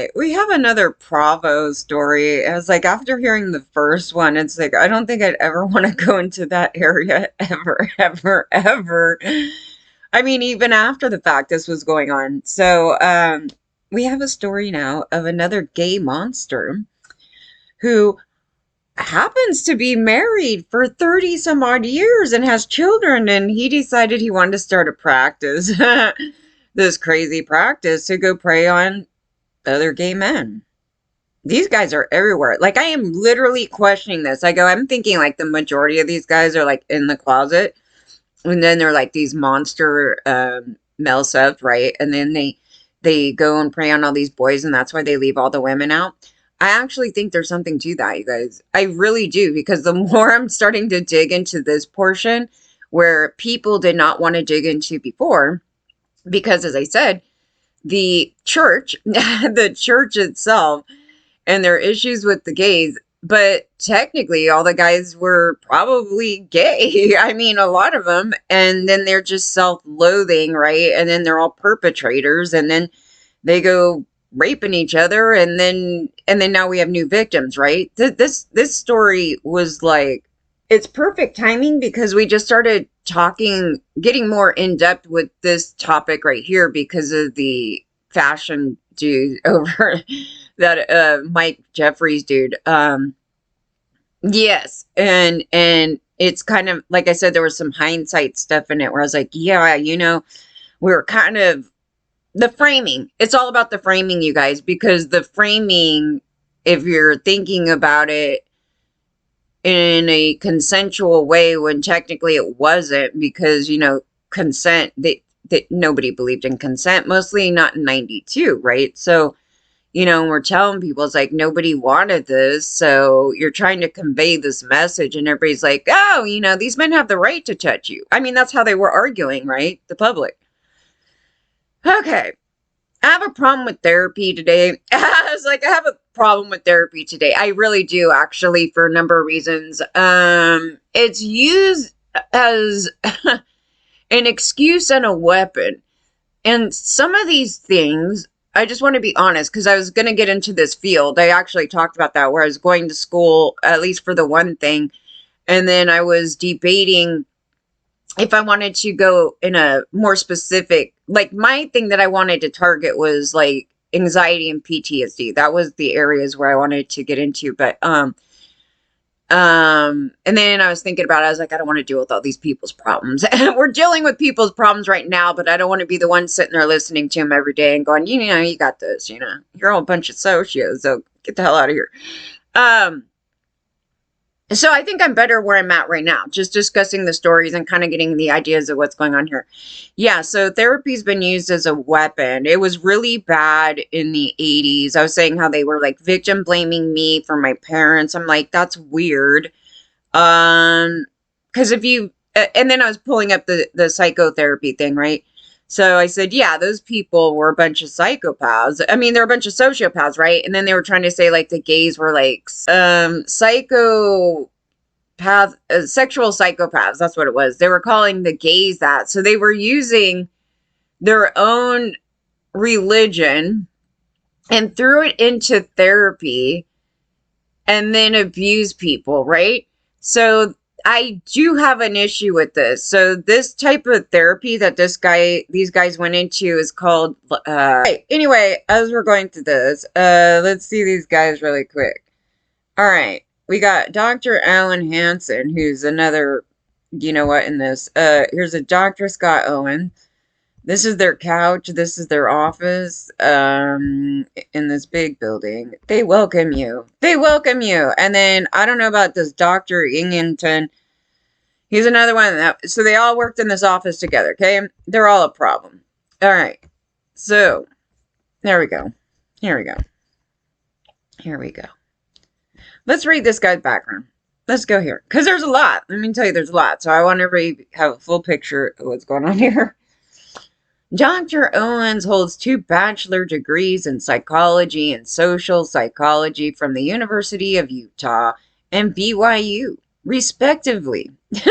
right, we have another Provo story. I was like, after hearing the first one, it's like, I don't think I'd ever want to go into that area ever, ever, ever. I mean, even after the fact this was going on. So, we have a story now of another gay monster who happens to be married for 30 some odd years and has children, and he decided he wanted to start a practice, this crazy practice to go prey on other gay men. These guys are everywhere. Like, I am literally questioning this. I'm thinking like the majority of these guys are like in the closet, and then they're like these monster male subs, right? And then they go and prey on all these boys, and that's why they leave all the women out. I actually think there's something to that, you guys. I really do, because the more I'm starting to dig into this portion where people did not want to dig into before, because as I said, the church, the church itself, and their issues with the gays, but technically all the guys were probably gay. I mean, a lot of them, and then they're just self-loathing, right? And then they're all perpetrators, and then they go raping each other, and then now we have new victims, right? This story was like, it's perfect timing because we just started getting more in depth with this topic right here because of the fashion dude over that Mike Jeffries dude. Yes, and it's kind of like I said, there was some hindsight stuff in it where I was like, yeah, we were kind of the framing. It's all about the framing, you guys, because the framing, if you're thinking about it in a consensual way when technically it wasn't, because consent, that nobody believed in consent, mostly not in 92, right? So we're telling people it's like nobody wanted this, so you're trying to convey this message, and everybody's like, oh, these men have the right to touch you. I mean, that's how they were arguing, right? The public. Okay, I have a problem with therapy today. I was like, I have a problem with therapy today. I really do, actually, for a number of reasons. It's used as an excuse and a weapon. And some of these things, I just want to be honest, because I was going to get into this field. I actually talked about that, where I was going to school, at least for the one thing. And then I was debating if I wanted to go in a more specific, like my thing that I wanted to target was like anxiety and PTSD. That was the areas where I wanted to get into. But, and then I was thinking about it. I was like, I don't want to deal with all these people's problems. We're dealing with people's problems right now, but I don't want to be the one sitting there listening to them every day and going, you got this, you're all a bunch of socios, so get the hell out of here. So I think I'm better where I'm at right now, just discussing the stories and kind of getting the ideas of what's going on here. Yeah, so therapy's been used as a weapon. It was really bad in the 80s. I was saying how they were like victim blaming me for my parents. I'm like, that's weird. Because if you, and then I was pulling up the psychotherapy thing, right? So I said, yeah, those people were a bunch of psychopaths. I mean, they're a bunch of sociopaths, right? And then they were trying to say like the gays were like sexual psychopaths. That's what it was. They were calling the gays that. So they were using their own religion and threw it into therapy and then abuse people, right? So I do have an issue with this. So this type of therapy that these guys went into is called, right. Anyway, as we're going through this, let's see these guys really quick. All right. We got Dr. Alan Hansen, who's another, in this, here's a Dr. Scott Owen. This is their couch. This is their office, in this big building. They welcome you. They welcome you. And then, I don't know about this Dr. Ingington. He's another one. So they all worked in this office together, okay? They're all a problem. All right. So, there we go. Here we go. Here we go. Let's read this guy's background. Let's go here. Because there's a lot. Let me tell you, there's a lot. So I want everybody to have a full picture of what's going on here. Dr. Owens holds 2 bachelor degrees in psychology and social psychology from the University of Utah and BYU, respectively. He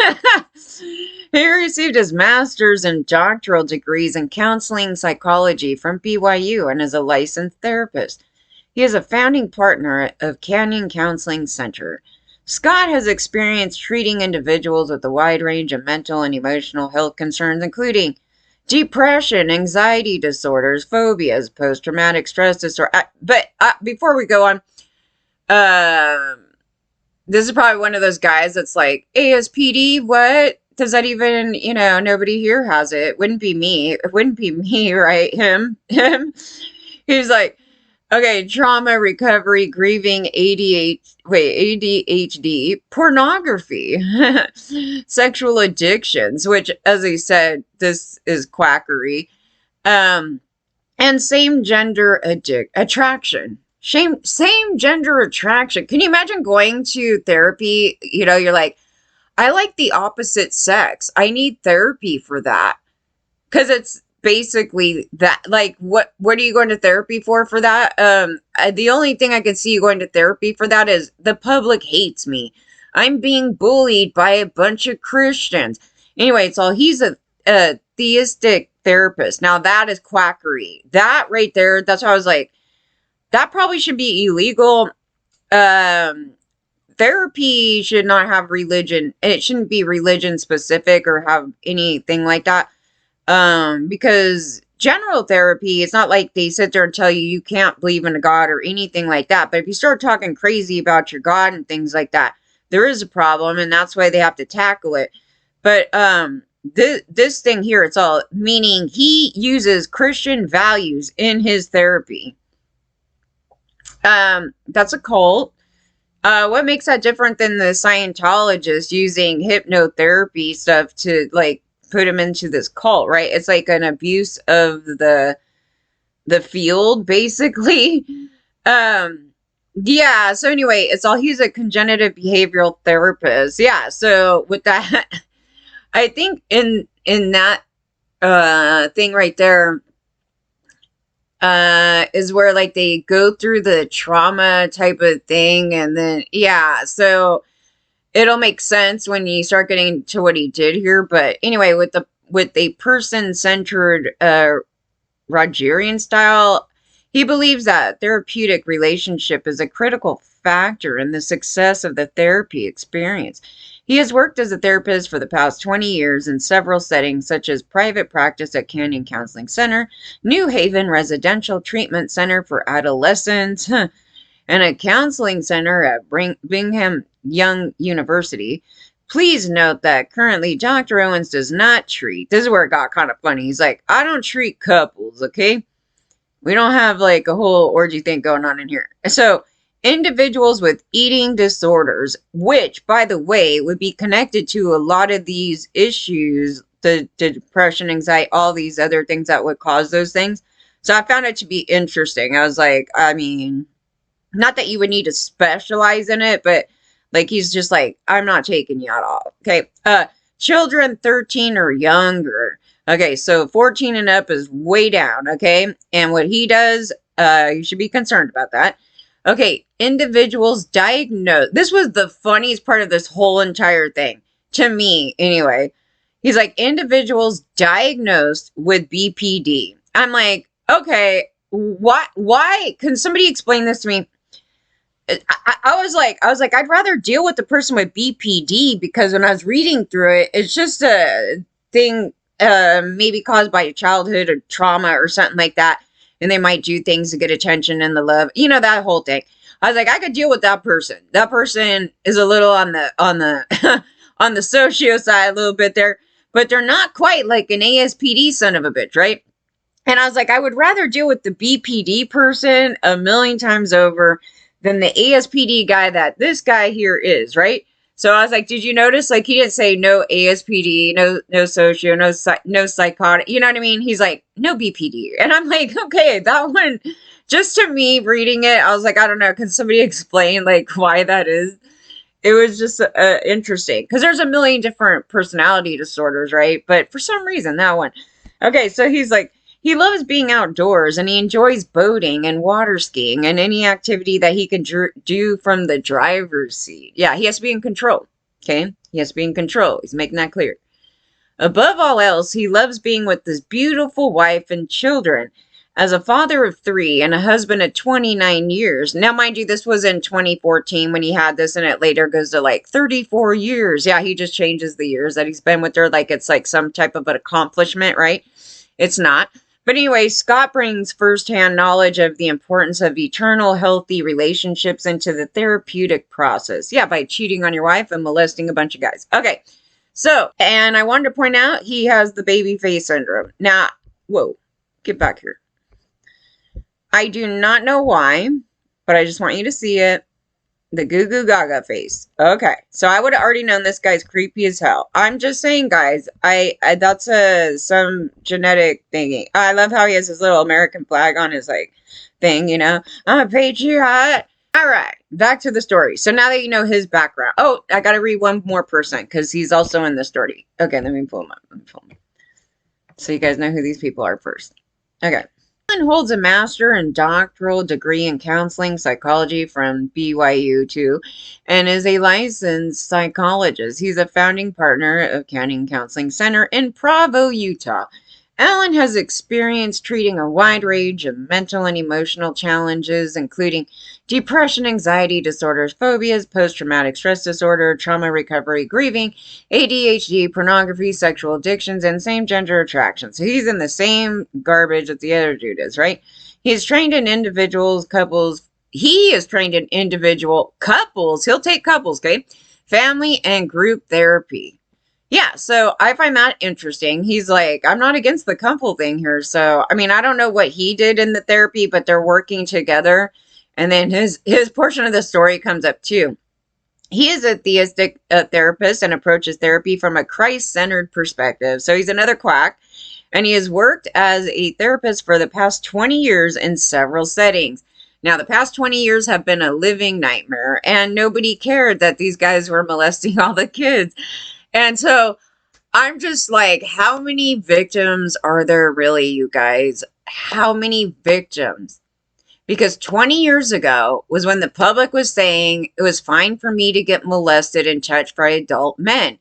received his master's and doctoral degrees in counseling psychology from BYU and is a licensed therapist. He is a founding partner of Canyon Counseling Center. Scott has experience treating individuals with a wide range of mental and emotional health concerns, including depression, anxiety disorders, phobias, post-traumatic stress disorder. But before we go on, um, this is probably one of those guys that's like, ASPD, what? Does that even, nobody here has it. It wouldn't be me. It wouldn't be me, right? Him. He's like, okay, trauma, recovery, grieving, ADHD, pornography, sexual addictions, which, as I said, this is quackery, um, and same gender attraction. Same gender attraction. Can you imagine going to therapy? You're like, I like the opposite sex. I need therapy for that. Because it's basically that. Like, what are you going to therapy for that? The only thing I can see you going to therapy for that is the public hates me. I'm being bullied by a bunch of Christians. Anyway, so he's a theistic therapist. Now that is quackery. That right there, that's why I was like, that probably should be illegal. Therapy should not have religion. It shouldn't be religion specific or have anything like that. Because general therapy, it's not like they sit there and tell you you can't believe in a God or anything like that. But if you start talking crazy about your God and things like that, there is a problem, and that's why they have to tackle it. But this thing here, it's all meaning he uses Christian values in his therapy. That's a cult. What makes that different than the Scientologists using hypnotherapy stuff to like put him into this cult, right? It's like an abuse of the field, basically. Yeah, so anyway, he's a cognitive behavioral therapist. Yeah, so with that, I think in that thing right there, is where like they go through the trauma type of thing, and then yeah, so it'll make sense when you start getting to what he did here. But anyway, with a person-centered Rogerian style, he believes that therapeutic relationship is a critical factor in the success of the therapy experience. He has worked as a therapist for the past 20 years in several settings, such as private practice at Canyon Counseling Center, New Haven Residential Treatment Center for Adolescents, and a counseling center at Brigham Young University. Please note that currently Dr. Owens does not treat. This is where it got kind of funny. He's like, I don't treat couples, okay? We don't have like a whole orgy thing going on in here. So, individuals with eating disorders, which, by the way, would be connected to a lot of these issues, the depression, anxiety, all these other things that would cause those things. So I found it to be interesting. I was like, I mean, not that you would need to specialize in it, but like he's just like, I'm not taking you at all. Okay. Children 13 or younger. Okay, so 14 and up is way down, okay? And what he does, you should be concerned about that. Okay, individuals diagnosed. This was the funniest part of this whole entire thing. To me, anyway. He's like, individuals diagnosed with BPD. I'm like, okay, why? Can somebody explain this to me? I was like, I'd rather deal with the person with BPD, because when I was reading through it, it's just a thing maybe caused by childhood or trauma or something like that. And they might do things to get attention and the love, that whole thing. I was like, I could deal with that person. That person is a little on the on the socio side a little bit there, but they're not quite like an ASPD son of a bitch, right? And I was like, I would rather deal with the BPD person a million times over than the ASPD guy that this guy here is, right? So I was like, did you notice? Like, he didn't say no ASPD, no socio, no psychotic. You know what I mean? He's like, no BPD. And I'm like, okay, that one, just to me reading it, I was like, I don't know. Can somebody explain like why that is? It was just interesting, because there's a million different personality disorders, right? But for some reason, that one. Okay, so he's like, he loves being outdoors, and he enjoys boating and water skiing and any activity that he can do from the driver's seat. Yeah, he has to be in control. Okay? He has to be in control. He's making that clear. Above all else, he loves being with his beautiful wife and children. As a father of 3 and a husband of 29 years. Now, mind you, this was in 2014 when he had this, and it later goes to like 34 years. Yeah, he just changes the years that he's been with her like it's like some type of an accomplishment, right? It's not. But anyway, Scott brings firsthand knowledge of the importance of eternal, healthy relationships into the therapeutic process. Yeah, by cheating on your wife and molesting a bunch of guys. Okay, so, and I wanted to point out he has the baby face syndrome. Now, whoa, get back here. I do not know why, but I just want you to see it. The goo goo gaga face. Okay, so I would have already known this guy's creepy as hell. I'm just saying, guys. I that's some genetic thingy. I love how he has his little American flag on his like thing. You know, I'm a patriot. All right, back to the story. So now that you know his background, oh, I got to read one more person because he's also in the story. Okay, let me pull him up. So you guys know who these people are first. Okay. Holds a master and doctoral degree in counseling psychology from BYU too, and is a licensed psychologist. He's a founding partner of Canning Counseling Center in Provo, Utah. Alan has experience treating a wide range of mental and emotional challenges, including depression, anxiety disorders, phobias, post-traumatic stress disorder, trauma recovery, grieving, ADHD, pornography, sexual addictions, and same-gender attraction. So he's in the same garbage that the other dude is, right? He's trained in individuals, couples. He is trained in individual couples. He'll take couples, okay? Family and group therapy. Yeah, so I find that interesting. He's like, I'm not against the couple thing here. So, I mean, I don't know what he did in the therapy, but they're working together. And then his portion of the story comes up too. He is a theistic therapist and approaches therapy from a Christ-centered perspective. So he's another quack. And he has worked as a therapist for the past 20 years in several settings. Now, the past 20 years have been a living nightmare. And nobody cared that these guys were molesting all the kids. And so I'm just like, how many victims are there really, you guys? How many victims? Because 20 years ago was when the public was saying it was fine for me to get molested and touched by adult men.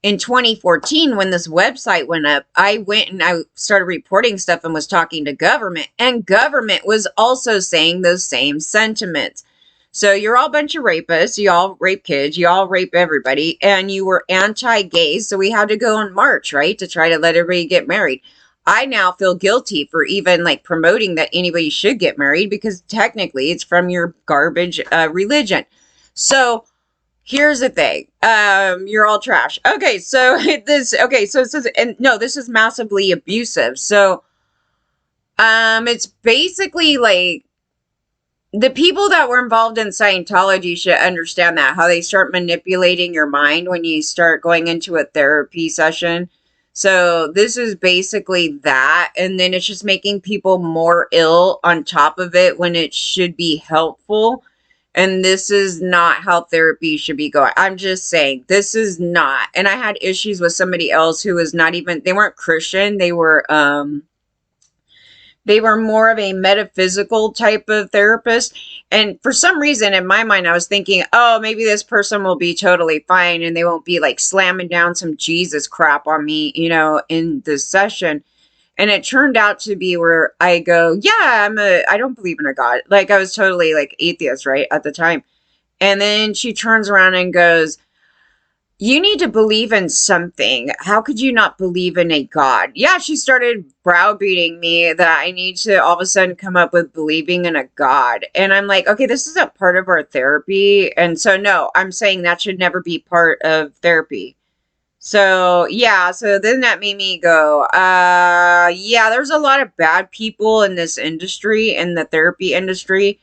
In 2014, when this website went up, I went and I started reporting stuff and was talking to government. And government was also saying those same sentiments. So you're all a bunch of rapists. You all rape kids. You all rape everybody. And you were anti-gay. So we had to go on march, right? To try to let everybody get married. I now feel guilty for even like promoting that anybody should get married because technically it's from your garbage religion. So here's the thing. You're all trash. Okay. So so it says, and no, this is massively abusive. So, it's basically like, the people that were involved in Scientology should understand that, how they start manipulating your mind when you start going into a therapy session. So this is basically that. And then it's just making people more ill on top of it when it should be helpful. And this is not how therapy should be going. I'm just saying, this is not. And I had issues with somebody else who was not even, they weren't Christian. They were more of a metaphysical type of therapist. And for some reason, in my mind, I was thinking, oh, maybe this person will be totally fine and they won't be like slamming down some Jesus crap on me, you know, in this session. And it turned out to be where I go, yeah, I don't believe in a God. Like I was totally like atheist, right, at the time. And then she turns around and goes, you need to believe in something. How could you not believe in a God? Yeah, she started browbeating me that I need to all of a sudden come up with believing in a God. And I'm like, okay, this isn't part of our therapy. And so, no, I'm saying that should never be part of therapy. So, yeah, so then that made me go, yeah, there's a lot of bad people in this industry, in the therapy industry.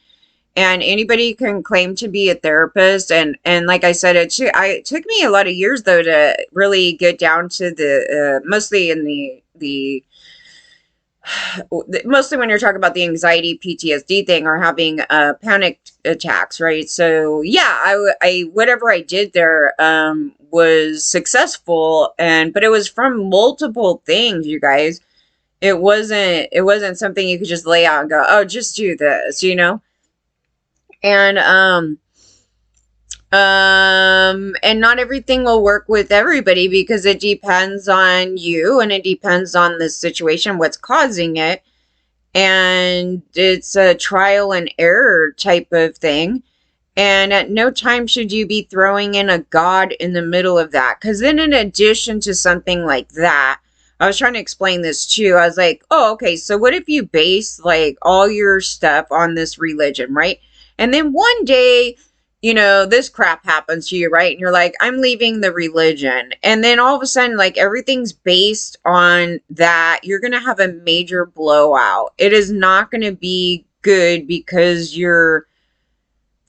And anybody can claim to be a therapist. And like I said, it took me a lot of years, though, to really get down to the, mostly in mostly when you're talking about the anxiety PTSD thing or having panic attacks, right? So, yeah, I whatever I did there was successful. But it was from multiple things, you guys. It wasn't something you could just lay out and go, oh, just do this, you know? And not everything will work with everybody because it depends on you and it depends on the situation, what's causing it. and it's a trial and error type of thing. And at no time should you be throwing in a God in the middle of that. Because then, in addition to something like that, I was trying to explain this too. I was like, oh, okay, so what if you base like all your stuff on this religion, right? And then one day, this crap happens to you, right? And you're like, I'm leaving the religion. And then all of a sudden, like everything's based on that. You're going to have a major blowout. It is not going to be good because you're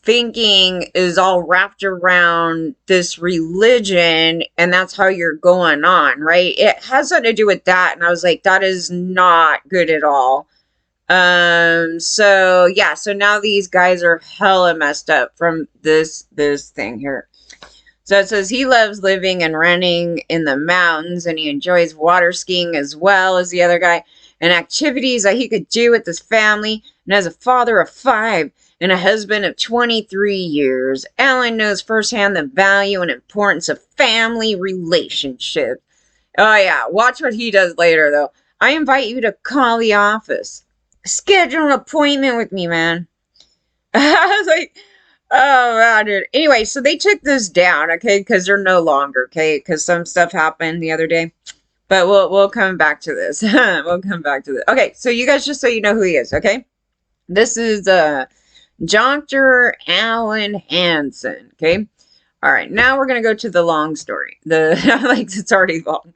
thinking is all wrapped around this religion and that's how you're going on, right? It has something to do with that. And I was like, that is not good at all. So yeah, so now these guys are hella messed up from this thing here. So it says he loves living and running in the mountains and he enjoys water skiing as well as the other guy and activities that he could do with his family. And as a father of 5 and a husband of 23 years, Alan knows firsthand the value and importance of family relationships. Oh yeah, watch what he does later though. I invite you to call the office. Schedule an appointment with me, man. I was like, oh wow, dude. Anyway, so they took this down, okay, because they're no longer, okay, because some stuff happened the other day. But we'll come back to this. We'll come back to this. Okay, so you guys, just so you know who he is, okay? This is Dr. Alan Hansen, okay? All right, now we're gonna go to the long story. Like it's already long.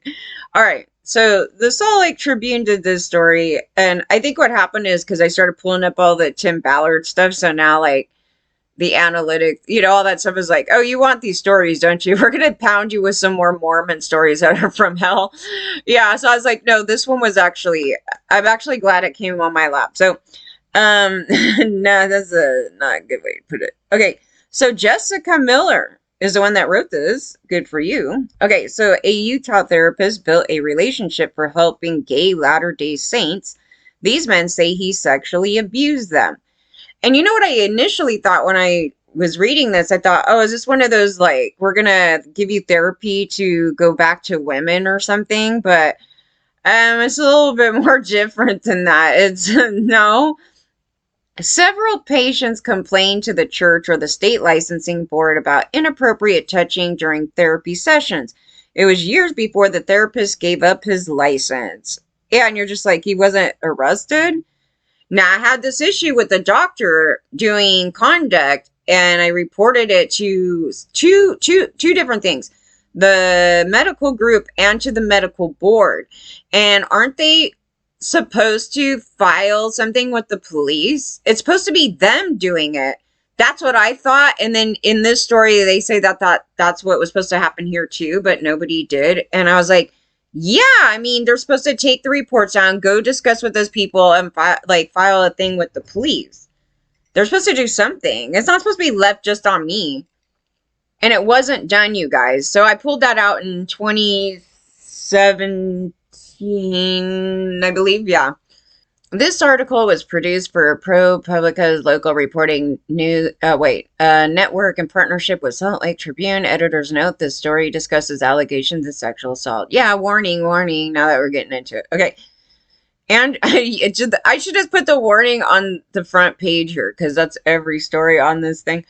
All right, so the Salt Lake Tribune did this story, and I think what happened is because I started pulling up all the Tim Ballard stuff, so now like the analytics, all that stuff is like, oh, you want these stories, don't you? We're going to pound you with some more Mormon stories that are from hell. Yeah. So I was like, no, this one was I'm actually glad it came on my lap. So, no, that's not a good way to put it. Okay. So Jessica Miller is the one that wrote this. Good for you. Okay. So a Utah therapist built a relationship for helping gay Latter-day Saints. These men say he sexually abused them. And you know what I initially thought when I was reading this? I thought, oh, is this one of those, like, we're going to give you therapy to go back to women or something? But it's a little bit more different than that. It's no. Several patients complained to the church or the state licensing board about inappropriate touching during therapy sessions. It was years before the therapist gave up his license. Yeah, and you're just like, he wasn't arrested? Now, I had this issue with the doctor doing conduct, and I reported it to two different things, the medical group and to the medical board. And aren't they supposed to file something with the police? It's supposed to be them doing it. That's what I thought. And then in this story, they say that's what was supposed to happen here too, but nobody did. And I was like, yeah, I mean, they're supposed to take the reports down, go discuss with those people, and file a thing with the police. They're supposed to do something. It's not supposed to be left just on me. And it wasn't done, you guys. So I pulled that out in 2017, I believe. Yeah. This article was produced for ProPublica's local reporting network in partnership with Salt Lake Tribune. Editors note this story discusses allegations of sexual assault. Yeah, warning, now that we're getting into it. Okay. And I should just put the warning on the front page here because that's every story on this thing.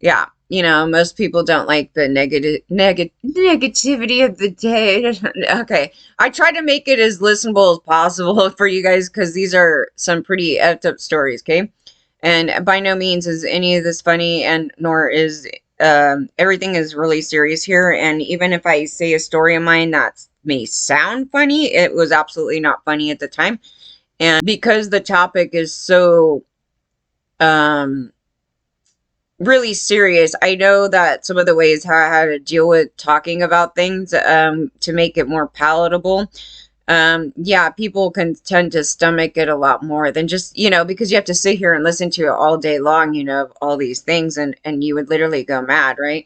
Yeah. Most people don't like the negativity of the day. Okay. I try to make it as listenable as possible for you guys because these are some pretty effed up stories, okay? And by no means is any of this funny, and nor is everything is really serious here. And even if I say a story of mine that may sound funny, it was absolutely not funny at the time. And because the topic is so really serious, I know that some of the ways how I had to deal with talking about things to make it more palatable, yeah, people can tend to stomach it a lot more than just, because you have to sit here and listen to it all day long, all these things, and you would literally go mad, right?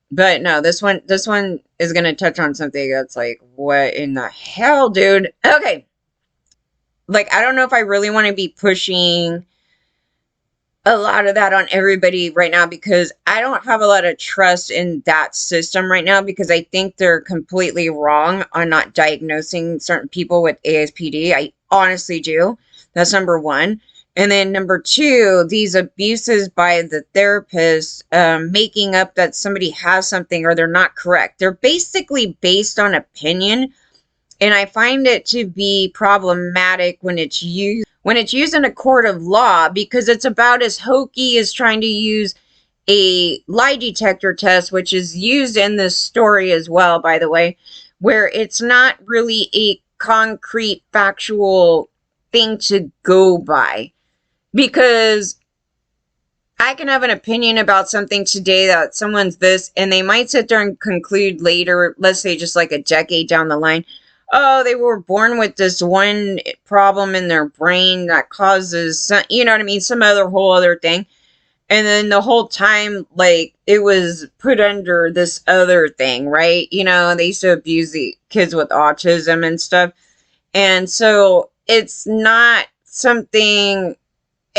But no, this one is going to touch on something that's like, what in the hell, dude? Okay. Like, I don't know if I really want to be pushing a lot of that on everybody right now because I don't have a lot of trust in that system right now because I think they're completely wrong on not diagnosing certain people with ASPD. I honestly do. That's number one. And then number two, these abuses by the therapist, making up that somebody has something or they're not correct. They're basically based on opinion. And I find it to be problematic when it's used in a court of law because it's about as hokey as trying to use a lie detector test, which is used in this story as well, by the way, where it's not really a concrete factual thing to go by. Because I can have an opinion about something today that someone's this, and they might sit there and conclude later, let's say just like a decade down the line, oh, they were born with this one problem in their brain that causes, some, you know what I mean, some other whole other thing. And then the whole time, like, it was put under this other thing, right? You know, they used to abuse the kids with autism and stuff. And so it's not something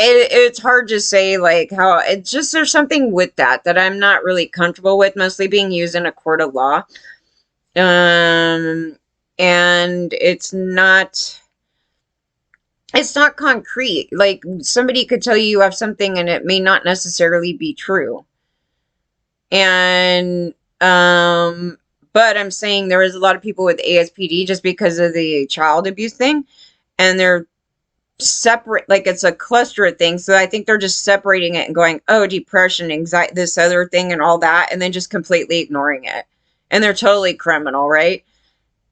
it's hard to say like how it's just there's something with that I'm not really comfortable with, mostly being used in a court of law. Um, and it's not concrete. Like somebody could tell you have something and it may not necessarily be true. And but I'm saying there is a lot of people with ASPD just because of the child abuse thing, and they're separate, like it's a cluster of things. So I think they're just separating it and going, oh, depression, anxiety, this other thing and all that, and then just completely ignoring it. And they're totally criminal, right?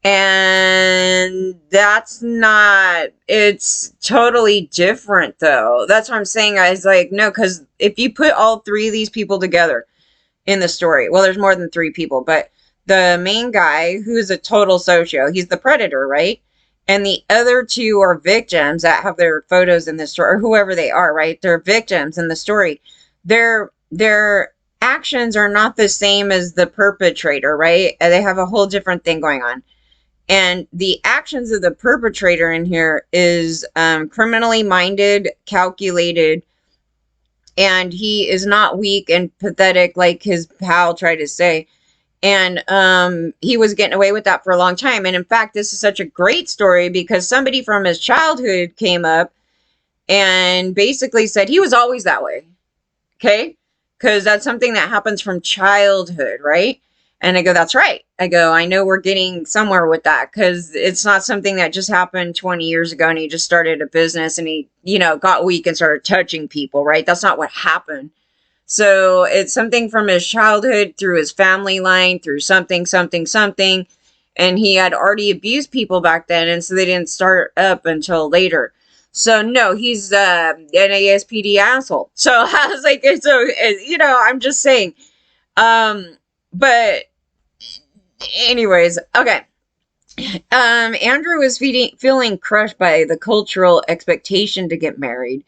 And that's not, it's totally different though. That's what I'm saying. I was like, no, because if you put all three of these people together in the story, well, there's more than three people, but the main guy who's a total socio, he's the predator, right? And the other two are victims that have their photos in the story, or whoever they are, right? They're victims in the story. Their actions are not the same as the perpetrator, right? They have a whole different thing going on. And the actions of the perpetrator in here is criminally minded, calculated, and he is not weak and pathetic like his pal tried to say. And he was getting away with that for a long time. And in fact, this is such a great story because somebody from his childhood came up and basically said he was always that way. Okay? Because that's something that happens from childhood, right? And I go, that's right. I go, I know we're getting somewhere with that because it's not something that just happened 20 years ago and he just started a business and he, you know, got weak and started touching people, right? That's not what happened. So it's something from his childhood through his family line, through something. And he had already abused people back then. And so they didn't start up until later. So no, he's an ASPD asshole. So I was like, so, you know, I'm just saying. But anyways, okay. Andrew was feeling crushed by the cultural expectation to get married.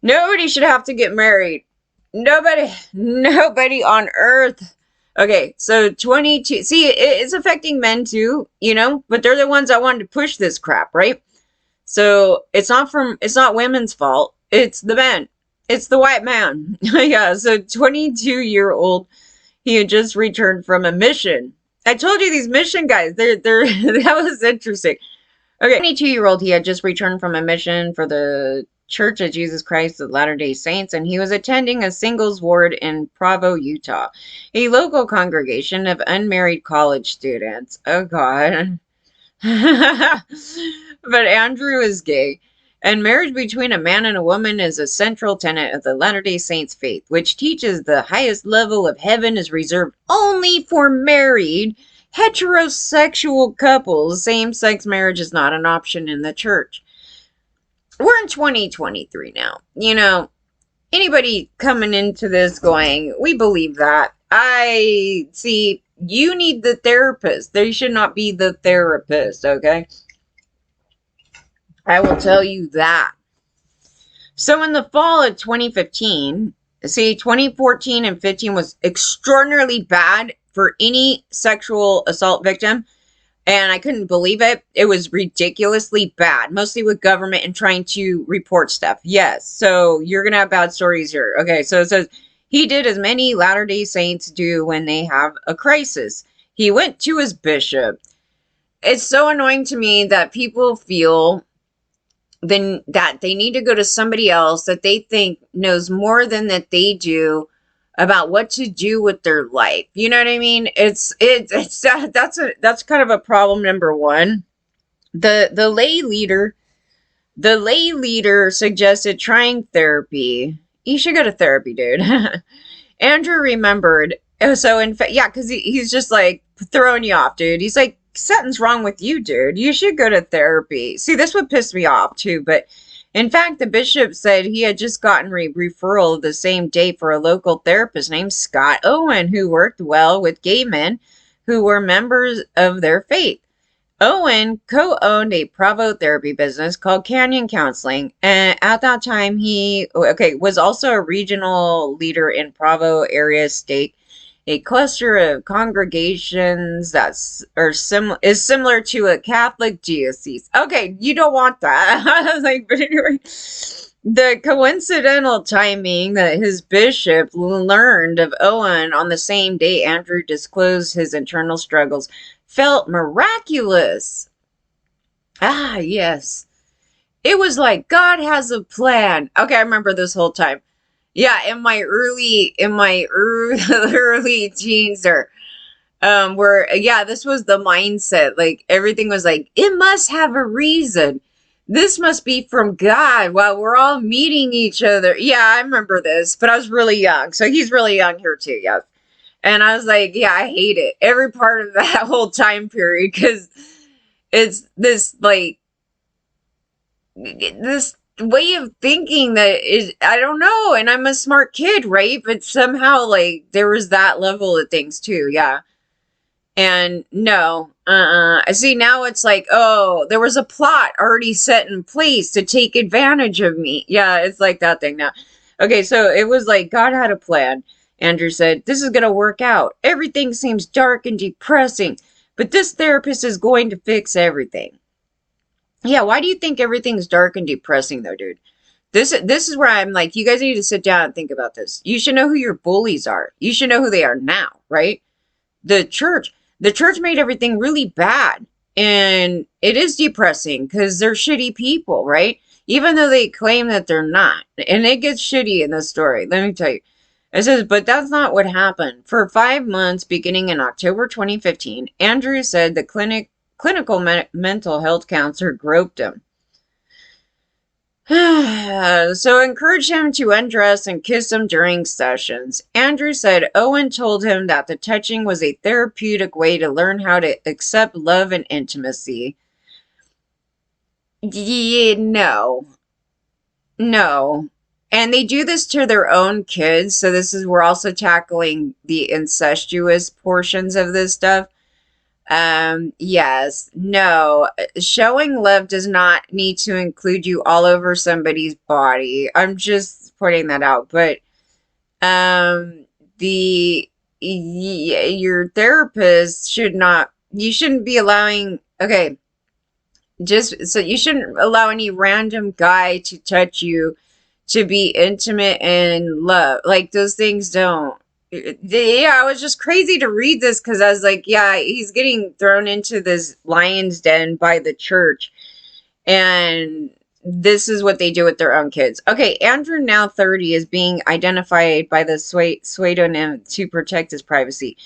Nobody should have to get married. Nobody on earth. Okay, so 22. See, it's affecting men too, you know, but they're the ones that wanted to push this crap, right? So it's not women's fault. It's the men. It's the white man. Yeah, so 22-year-old, he had just returned from a mission. I told you these mission guys, they're that was interesting. Okay, 22-year-old, he had just returned from a mission for the Church of Jesus Christ of Latter-day Saints, and he was attending a singles ward in Provo, Utah, a local congregation of unmarried college students. Oh, God. But Andrew is gay, and marriage between a man and a woman is a central tenet of the Latter-day Saints faith, which teaches the highest level of heaven is reserved only for married, heterosexual couples. Same-sex marriage is not an option in the church. We're in 2023 now. You know, anybody coming into this going, we believe that. I see, you need the therapist. They should not be the therapist, okay? I will tell you that. So in the fall of 2015, see, 2014 and 15 was extraordinarily bad for any sexual assault victim. And I couldn't believe it. It was ridiculously bad, mostly with government and trying to report stuff. Yes, so you're going to have bad stories here. Okay, so it says, he did as many Latter-day Saints do when they have a crisis. He went to his bishop. It's so annoying to me that people feel then that they need to go to somebody else that they think knows more than that they do about what to do with their life. You know what I mean? That's kind of a problem number one. The lay leader suggested trying therapy. You should go to therapy, dude. Andrew remembered. So in fact, yeah, because he's just like throwing you off, dude. He's like, something's wrong with you, dude. You should go to therapy. See, this would piss me off too. But in fact, the bishop said he had just gotten referral the same day for a local therapist named Scott Owen, who worked well with gay men who were members of their faith. Owen co-owned a Provo therapy business called Canyon Counseling, and at that time he was also a regional leader in Provo area stake, a cluster of congregations is similar to a Catholic diocese. Okay, you don't want that. I was like, but anyway, the coincidental timing that his bishop learned of Owen on the same day Andrew disclosed his internal struggles felt miraculous. Ah, yes. It was like God has a plan. Okay, I remember this whole time. Yeah, early teens or where yeah, this was the mindset. Like everything was like, it must have a reason. This must be from God while we're all meeting each other. Yeah, I remember this, but I was really young. So he's really young here too, yes. And I was like, yeah, I hate it. Every part of that whole time period because it's this like this way of thinking that is I don't know, and I'm a smart kid, right? But somehow like there was that level of things too, yeah. And no, I see now it's like, oh, there was a plot already set in place to take advantage of me. Yeah, it's like that thing now. Okay, so it was like God had a plan. Andrew said, this is going to work out. Everything seems dark and depressing, but this therapist is going to fix everything. Yeah, why do you think everything's dark and depressing though, dude? This is where I'm like, you guys need to sit down and think about this. You should know who your bullies are. You should know who they are now, right? The church. The church made everything really bad. And it is depressing because they're shitty people, right? Even though they claim that they're not. And it gets shitty in this story. Let me tell you. It says, but that's not what happened. For 5 months, beginning in October 2015, Andrew said the clinical mental health counselor groped him. So encourage him to undress and kiss him during sessions. Andrew said Owen told him that the touching was a therapeutic way to learn how to accept love and intimacy. Yeah, no. No. And they do this to their own kids. So we're also tackling the incestuous portions of this stuff. Yes, no, showing love does not need to include you all over somebody's body. I'm just pointing that out. But, um, the, your therapist you shouldn't be allowing, okay, just so you shouldn't allow any random guy to touch you to be intimate and love. Like those things don't. Yeah, it was just crazy to read this because I was like, yeah, he's getting thrown into this lion's den by the church. And this is what they do with their own kids. Okay, Andrew, now 30, is being identified by the pseudonym to protect his privacy.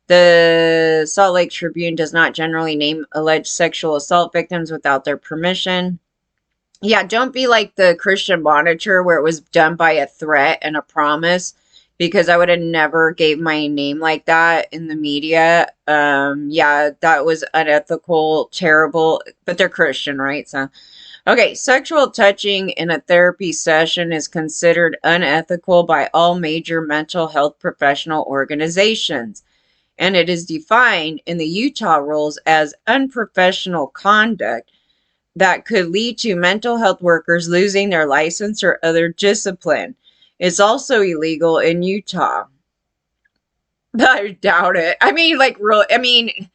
The Salt Lake Tribune does not generally name alleged sexual assault victims without their permission. Yeah, don't be like the Christian Monitor where it was done by a threat and a promise, because I would have never gave my name like that in the media. Yeah, that was unethical, terrible, but they're Christian, right? So, okay, sexual touching in a therapy session is considered unethical by all major mental health professional organizations, and it is defined in the Utah rules as unprofessional conduct that could lead to mental health workers losing their license or other discipline. It's also illegal in Utah. I doubt it. I mean, like, real. I mean,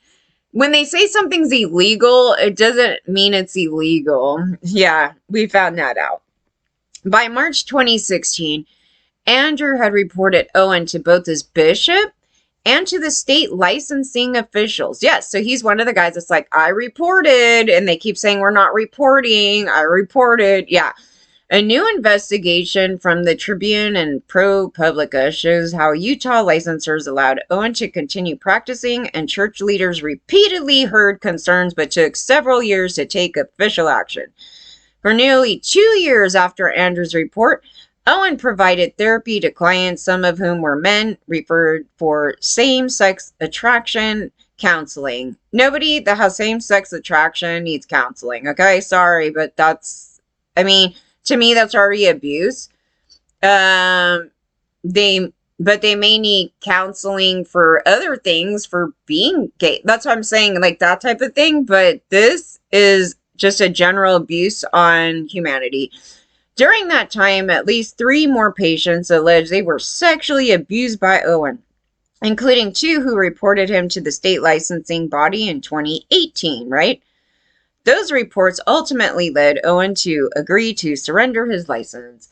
when they say something's illegal, it doesn't mean it's illegal. Yeah, we found that out. By March 2016, Andrew had reported Owen to both his bishop and to the state licensing officials. Yes, so he's one of the guys that's like, I reported, and they keep saying we're not reporting. I reported. Yeah. A new investigation from the Tribune and ProPublica shows how Utah licensors allowed Owen to continue practicing, and church leaders repeatedly heard concerns but took several years to take official action. For nearly 2 years after Andrew's report, Owen provided therapy to clients, some of whom were men, referred for same-sex attraction counseling. Nobody that has same-sex attraction needs counseling, okay? Sorry, but that's, I mean, to me, that's already abuse. But they may need counseling for other things, for being gay. That's what I'm saying, like that type of thing. But this is just a general abuse on humanity. During that time, at least 3 more patients alleged they were sexually abused by Owen, including 2 who reported him to the state licensing body in 2018, right? Those reports ultimately led Owen to agree to surrender his license.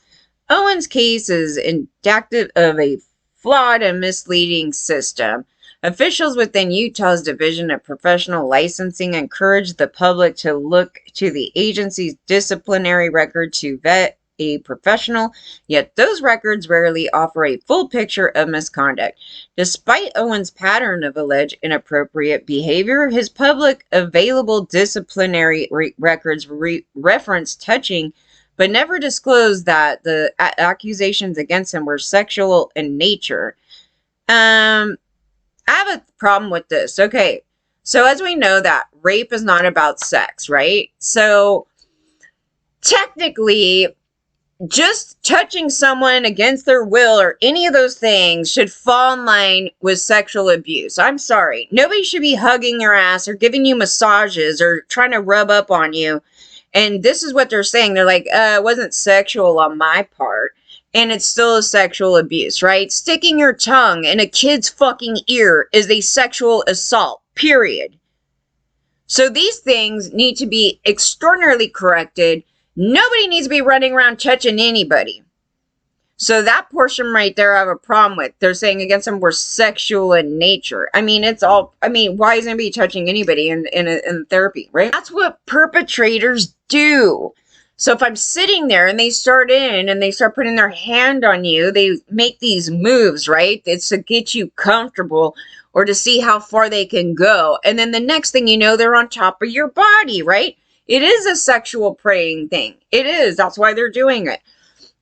Owen's case is indicative of a flawed and misleading system. Officials within Utah's Division of Professional Licensing encouraged the public to look to the agency's disciplinary record to vet a professional, yet those records rarely offer a full picture of misconduct. Despite Owen's pattern of alleged inappropriate behavior, his public available disciplinary records reference touching but never disclosed that the accusations against him were sexual in nature. I have a problem with this. Okay, so as we know that rape is not about sex, right? So technically, just touching someone against their will or any of those things should fall in line with sexual abuse. I'm sorry. Nobody should be hugging your ass or giving you massages or trying to rub up on you. And this is what they're saying. They're like, it wasn't sexual on my part. And it's still a sexual abuse, right? Sticking your tongue in a kid's fucking ear is a sexual assault, period. So these things need to be extraordinarily corrected. Nobody needs to be running around touching anybody. So that portion right there I have a problem with. They're saying against them we're sexual in nature. I mean, it's all, I mean, why is anybody touching anybody in therapy, right? That's what perpetrators do. So if I'm sitting there and they start putting their hand on you, they make these moves, right? It's to get you comfortable or to see how far they can go. And then the next thing you know, they're on top of your body, right? It is a sexual preying thing. It is. That's why they're doing it.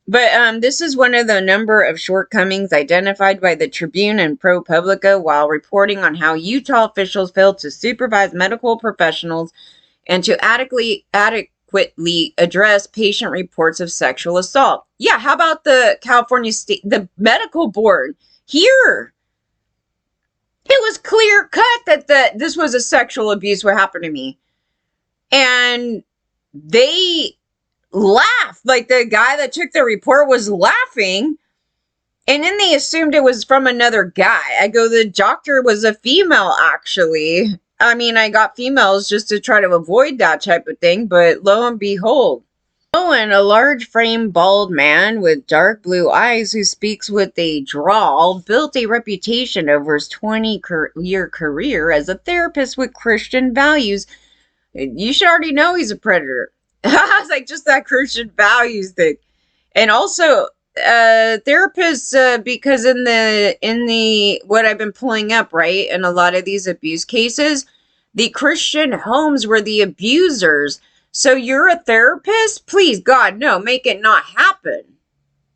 But this is one of the number of shortcomings identified by the Tribune and ProPublica while reporting on how Utah officials failed to supervise medical professionals and to adequately address patient reports of sexual assault. Yeah, how about the California State, the medical board here? It was clear cut that this was a sexual abuse what happened to me. And they laughed, like the guy that took the report was laughing, and then they assumed it was from another guy. I go, the doctor was a female, actually. I mean, I got females just to try to avoid that type of thing, but lo and behold, Owen, a large frame bald man with dark blue eyes who speaks with a drawl, built a reputation over his 20-year career as a therapist with Christian values. You should already know he's a predator. I was like, just that Christian values thing. And also, therapists, because in the what I've been pulling up, right, in a lot of these abuse cases, the Christian homes were the abusers. So you're a therapist? Please, God, no, make it not happen,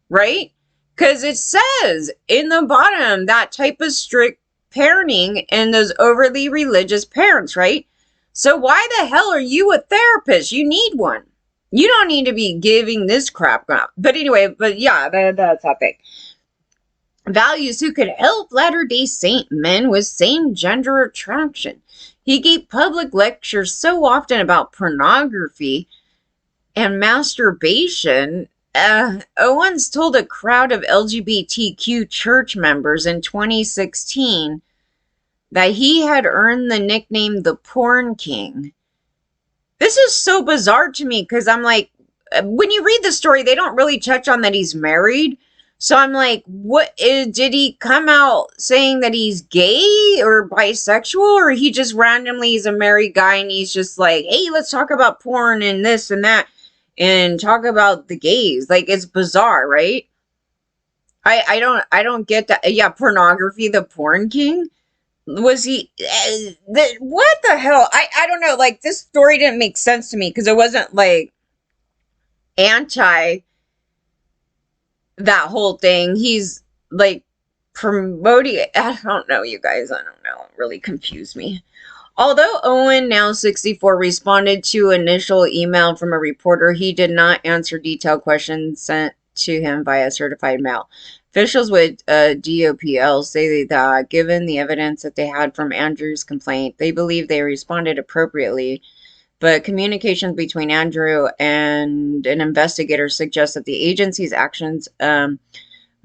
right? Because it says in the bottom that type of strict parenting and those overly religious parents, right? So why the hell are you a therapist? You need one. You don't need to be giving this crap up. But anyway, but yeah, that's that thing. Values who could help Latter-day Saint men with same-gender attraction. He gave public lectures so often about pornography and masturbation. Owens told a crowd of LGBTQ church members in 2016 that he had earned the nickname the Porn King. This is so bizarre to me because I'm like, when you read the story, they don't really touch on that he's married. So I'm like, did he come out saying that he's gay or bisexual, or he just randomly is a married guy and he's just like, hey, let's talk about porn and this and that and talk about the gays? Like, it's bizarre, right? I don't get that. Yeah, pornography, the Porn King. Was he what the hell? I don't know. Like, this story didn't make sense to me because it wasn't like anti that whole thing. He's like promoting it. I don't know, you guys. I don't know. It really confused me. Although Owen, now 64, responded to initial email from a reporter, he did not answer detailed questions sent to him via certified mail. Officials with DOPL say that given the evidence that they had from Andrew's complaint, they believe they responded appropriately. But communications between Andrew and an investigator suggest that the agency's actions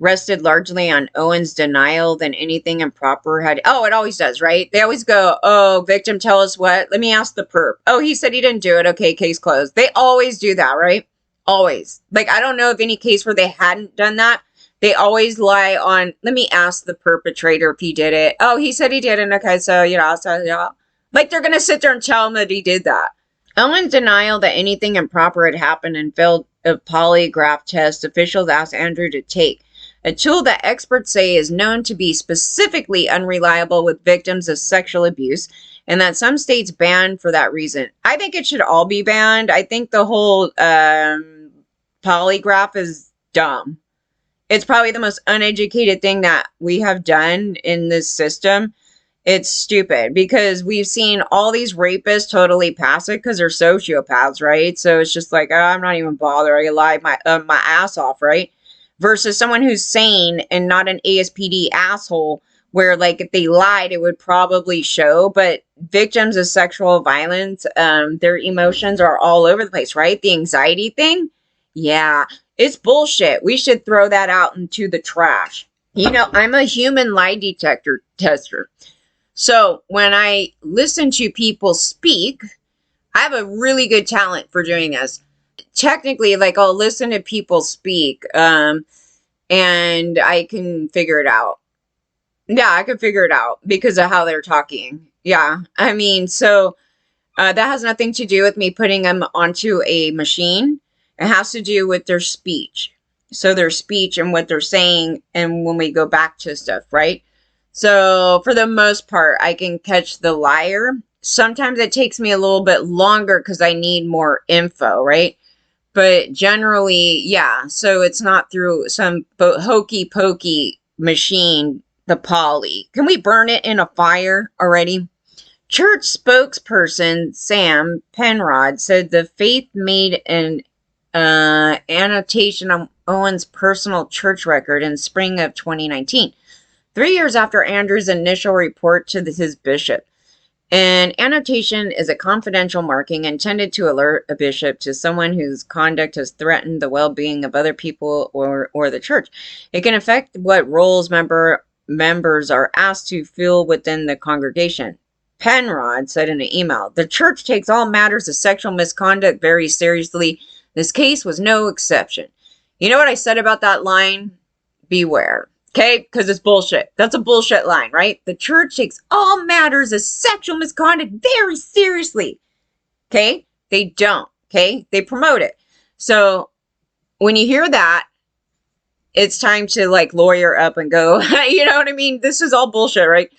rested largely on Owen's denial than anything improper had. Oh, it always does, right? They always go, oh, victim, tell us what? Let me ask the perp. Oh, he said he didn't do it. Okay, case closed. They always do that, right? Always. Like, I don't know of any case where they hadn't done that. They always lie on, let me ask the perpetrator if he did it. Oh, he said he didn't. Okay, so, yeah. Like, they're going to sit there and tell him that he did that. Owen's denial that anything improper had happened and failed a polygraph test officials asked Andrew to take, a tool that experts say is known to be specifically unreliable with victims of sexual abuse, and that some states ban for that reason. I think it should all be banned. I think the whole polygraph is dumb. It's probably the most uneducated thing that we have done in this system. It's stupid because we've seen all these rapists totally pass it because they're sociopaths, right? So it's just like, oh, I'm not even bothered. I lie my ass off, right? Versus someone who's sane and not an ASPD asshole where, like, if they lied, it would probably show. But victims of sexual violence, their emotions are all over the place, right? The anxiety thing, yeah, it's bullshit. We should throw that out into the trash. You know, I'm a human lie detector tester. So when I listen to people speak, I have a really good talent for doing this. Technically, like, I'll listen to people speak, and I can figure it out. Yeah, I can figure it out because of how they're talking. Yeah, I mean, so that has nothing to do with me putting them onto a machine. It has to do with their speech. So their speech and what they're saying, and when we go back to stuff, right? So for the most part, I can catch the liar. Sometimes it takes me a little bit longer because I need more info, right? But generally, yeah. So it's not through some hokey pokey machine, the poly. Can we burn it in a fire already? Church spokesperson Sam Penrod said the faith made an annotation on Owen's personal church record in spring of 2019. 3 years after Andrew's initial report to his bishop. An annotation is a confidential marking intended to alert a bishop to someone whose conduct has threatened the well-being of other people or the church. It can affect what roles members are asked to fill within the congregation. Penrod said in an email, the church takes all matters of sexual misconduct very seriously. This case was no exception. You know what I said about that line? Beware. Okay, because it's bullshit. That's a bullshit line, right? The church takes all matters of sexual misconduct very seriously. Okay, they don't. Okay, they promote it. So when you hear that, it's time to like lawyer up and go, you know what I mean? This is all bullshit, right?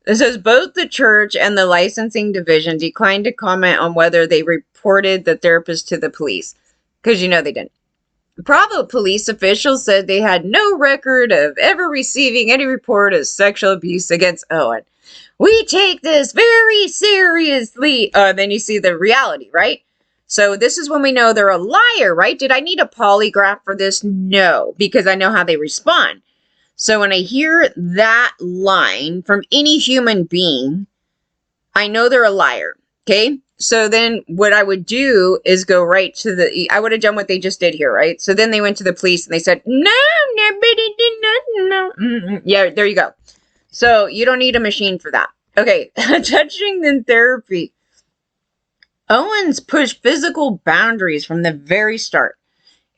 It says both the church and the licensing division declined to comment on whether they reported the therapist to the police. Because you know they didn't. Provo police officials said they had no record of ever receiving any report of sexual abuse against Owen. We take this very seriously. Then you see the reality, right? So this is when we know they're a liar, right? Did I need a polygraph for this? No, because I know how they respond. So when I hear that line from any human being, I know they're a liar, okay? So then what I would do is go right to I would have done what they just did here, right? So then they went to the police and they said, no, nobody did not know. Yeah, there you go. So you don't need a machine for that. Okay, touching in therapy. Owens pushed physical boundaries from the very start,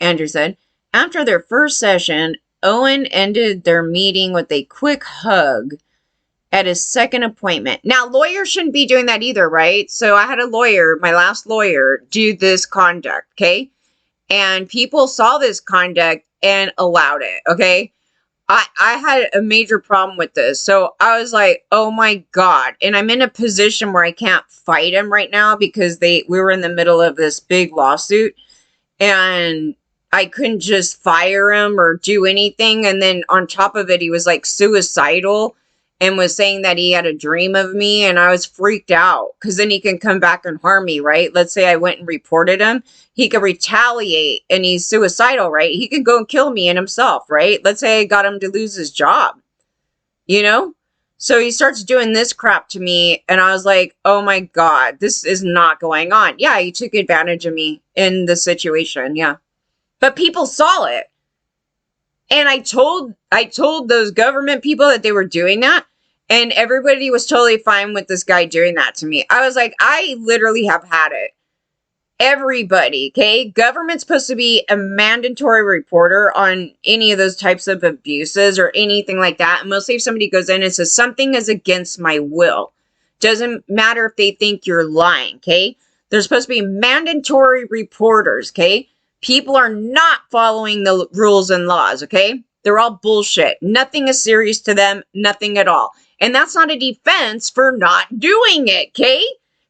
Andrew said. After their first session, Owen ended their meeting with a quick hug at his second appointment. Now, lawyers shouldn't be doing that either, right? So I had a lawyer, my last lawyer, do this conduct, okay? And people saw this conduct and allowed it, okay? I had a major problem with this. So I was like, oh my God. And I'm in a position where I can't fight him right now because we were in the middle of this big lawsuit and I couldn't just fire him or do anything. And then on top of it, he was like suicidal and was saying that he had a dream of me. And I was freaked out because then he can come back and harm me, right? Let's say I went and reported him. He could retaliate and he's suicidal, right? He could go and kill me and himself, right? Let's say I got him to lose his job, you know? So he starts doing this crap to me. And I was like, oh my God, this is not going on. Yeah, he took advantage of me in the situation. Yeah. But people saw it. And I told those government people that they were doing that. And everybody was totally fine with this guy doing that to me. I was like, I literally have had it. Everybody, okay? Government's supposed to be a mandatory reporter on any of those types of abuses or anything like that. And mostly if somebody goes in and says something is against my will, doesn't matter if they think you're lying, okay? They're supposed to be mandatory reporters, okay? People are not following the rules and laws, okay? They're all bullshit. Nothing is serious to them, nothing at all. And that's not a defense for not doing it, okay?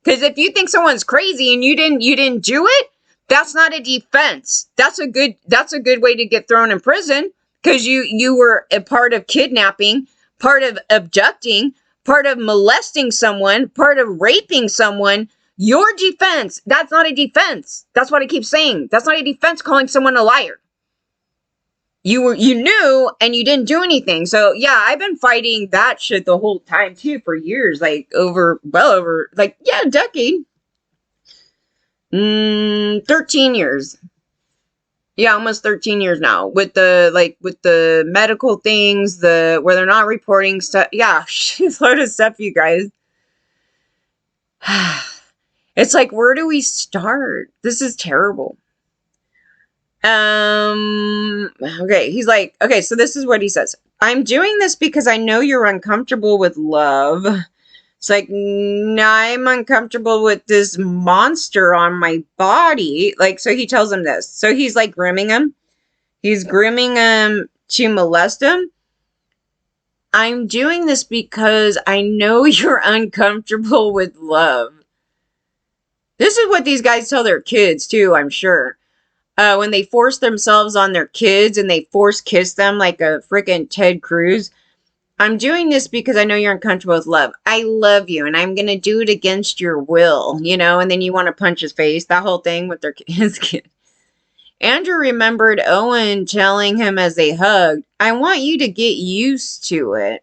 Because if you think someone's crazy and you didn't do it, that's not a defense. That's a good way to get thrown in prison because you were a part of kidnapping, part of abducting, part of molesting someone, part of raping someone. Your defense, that's not a defense. That's what I keep saying. That's not a defense calling someone a liar. You knew and you didn't do anything. So yeah, I've been fighting that shit the whole time too for years, like over a decade. 13 years. Yeah, almost 13 years now with the medical things, where they're not reporting stuff. Yeah, shit's load of stuff, you guys. It's like, where do we start? This is terrible. Okay, he's like, okay, so this is what he says. I'm doing this because I know you're uncomfortable with love. It's like, I'm uncomfortable with this monster on my body. Like, so he tells him this. So he's like grooming him. He's grooming him to molest him. I'm doing this because I know you're uncomfortable with love. This is what these guys tell their kids too, I'm sure. When they force themselves on their kids and they force kiss them like a freaking Ted Cruz. I'm doing this because I know you're uncomfortable with love. I love you and I'm going to do it against your will, you know, and then you want to punch his face. That whole thing with his kid. Andrew remembered Owen telling him as they hugged, I want you to get used to it.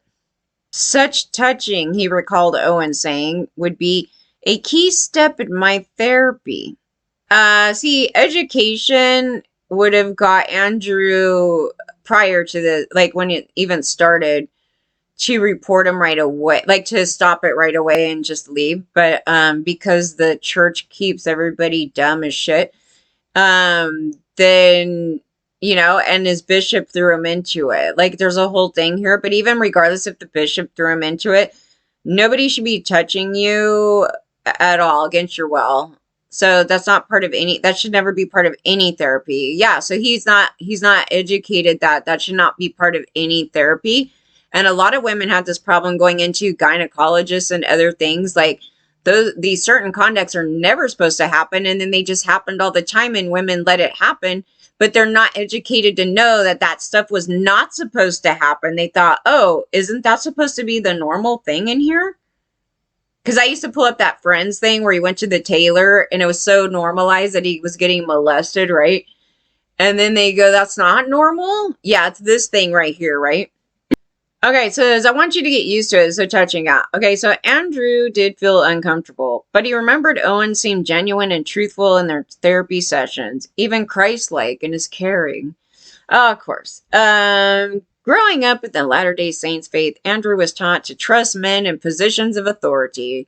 Such touching, he recalled Owen saying, would be a key step in my therapy. See, education would have got Andrew prior to the, like when it even started, to report him right away, like to stop it right away and just leave. But because the church keeps everybody dumb as shit, then, you know, and his bishop threw him into it. Like there's a whole thing here, but even regardless if the bishop threw him into it, nobody should be touching you at all against your will. So that's not part of that should never be part of any therapy. Yeah. So he's not educated that should not be part of any therapy. And a lot of women have this problem going into gynecologists and other things. Like these certain conducts are never supposed to happen. And then they just happened all the time and women let it happen. But they're not educated to know that stuff was not supposed to happen. They thought, oh, isn't that supposed to be the normal thing in here? Because I used to pull up that Friends thing where he went to the tailor and it was so normalized that he was getting molested, right? And then they go, that's not normal? Yeah, it's this thing right here, right? Okay, so I want you to get used to it. So touching out. Okay, so Andrew did feel uncomfortable, but he remembered Owen seemed genuine and truthful in their therapy sessions, even Christ-like in his caring. Oh, of course. Growing up in the Latter-day Saints faith, Andrew was taught to trust men in positions of authority.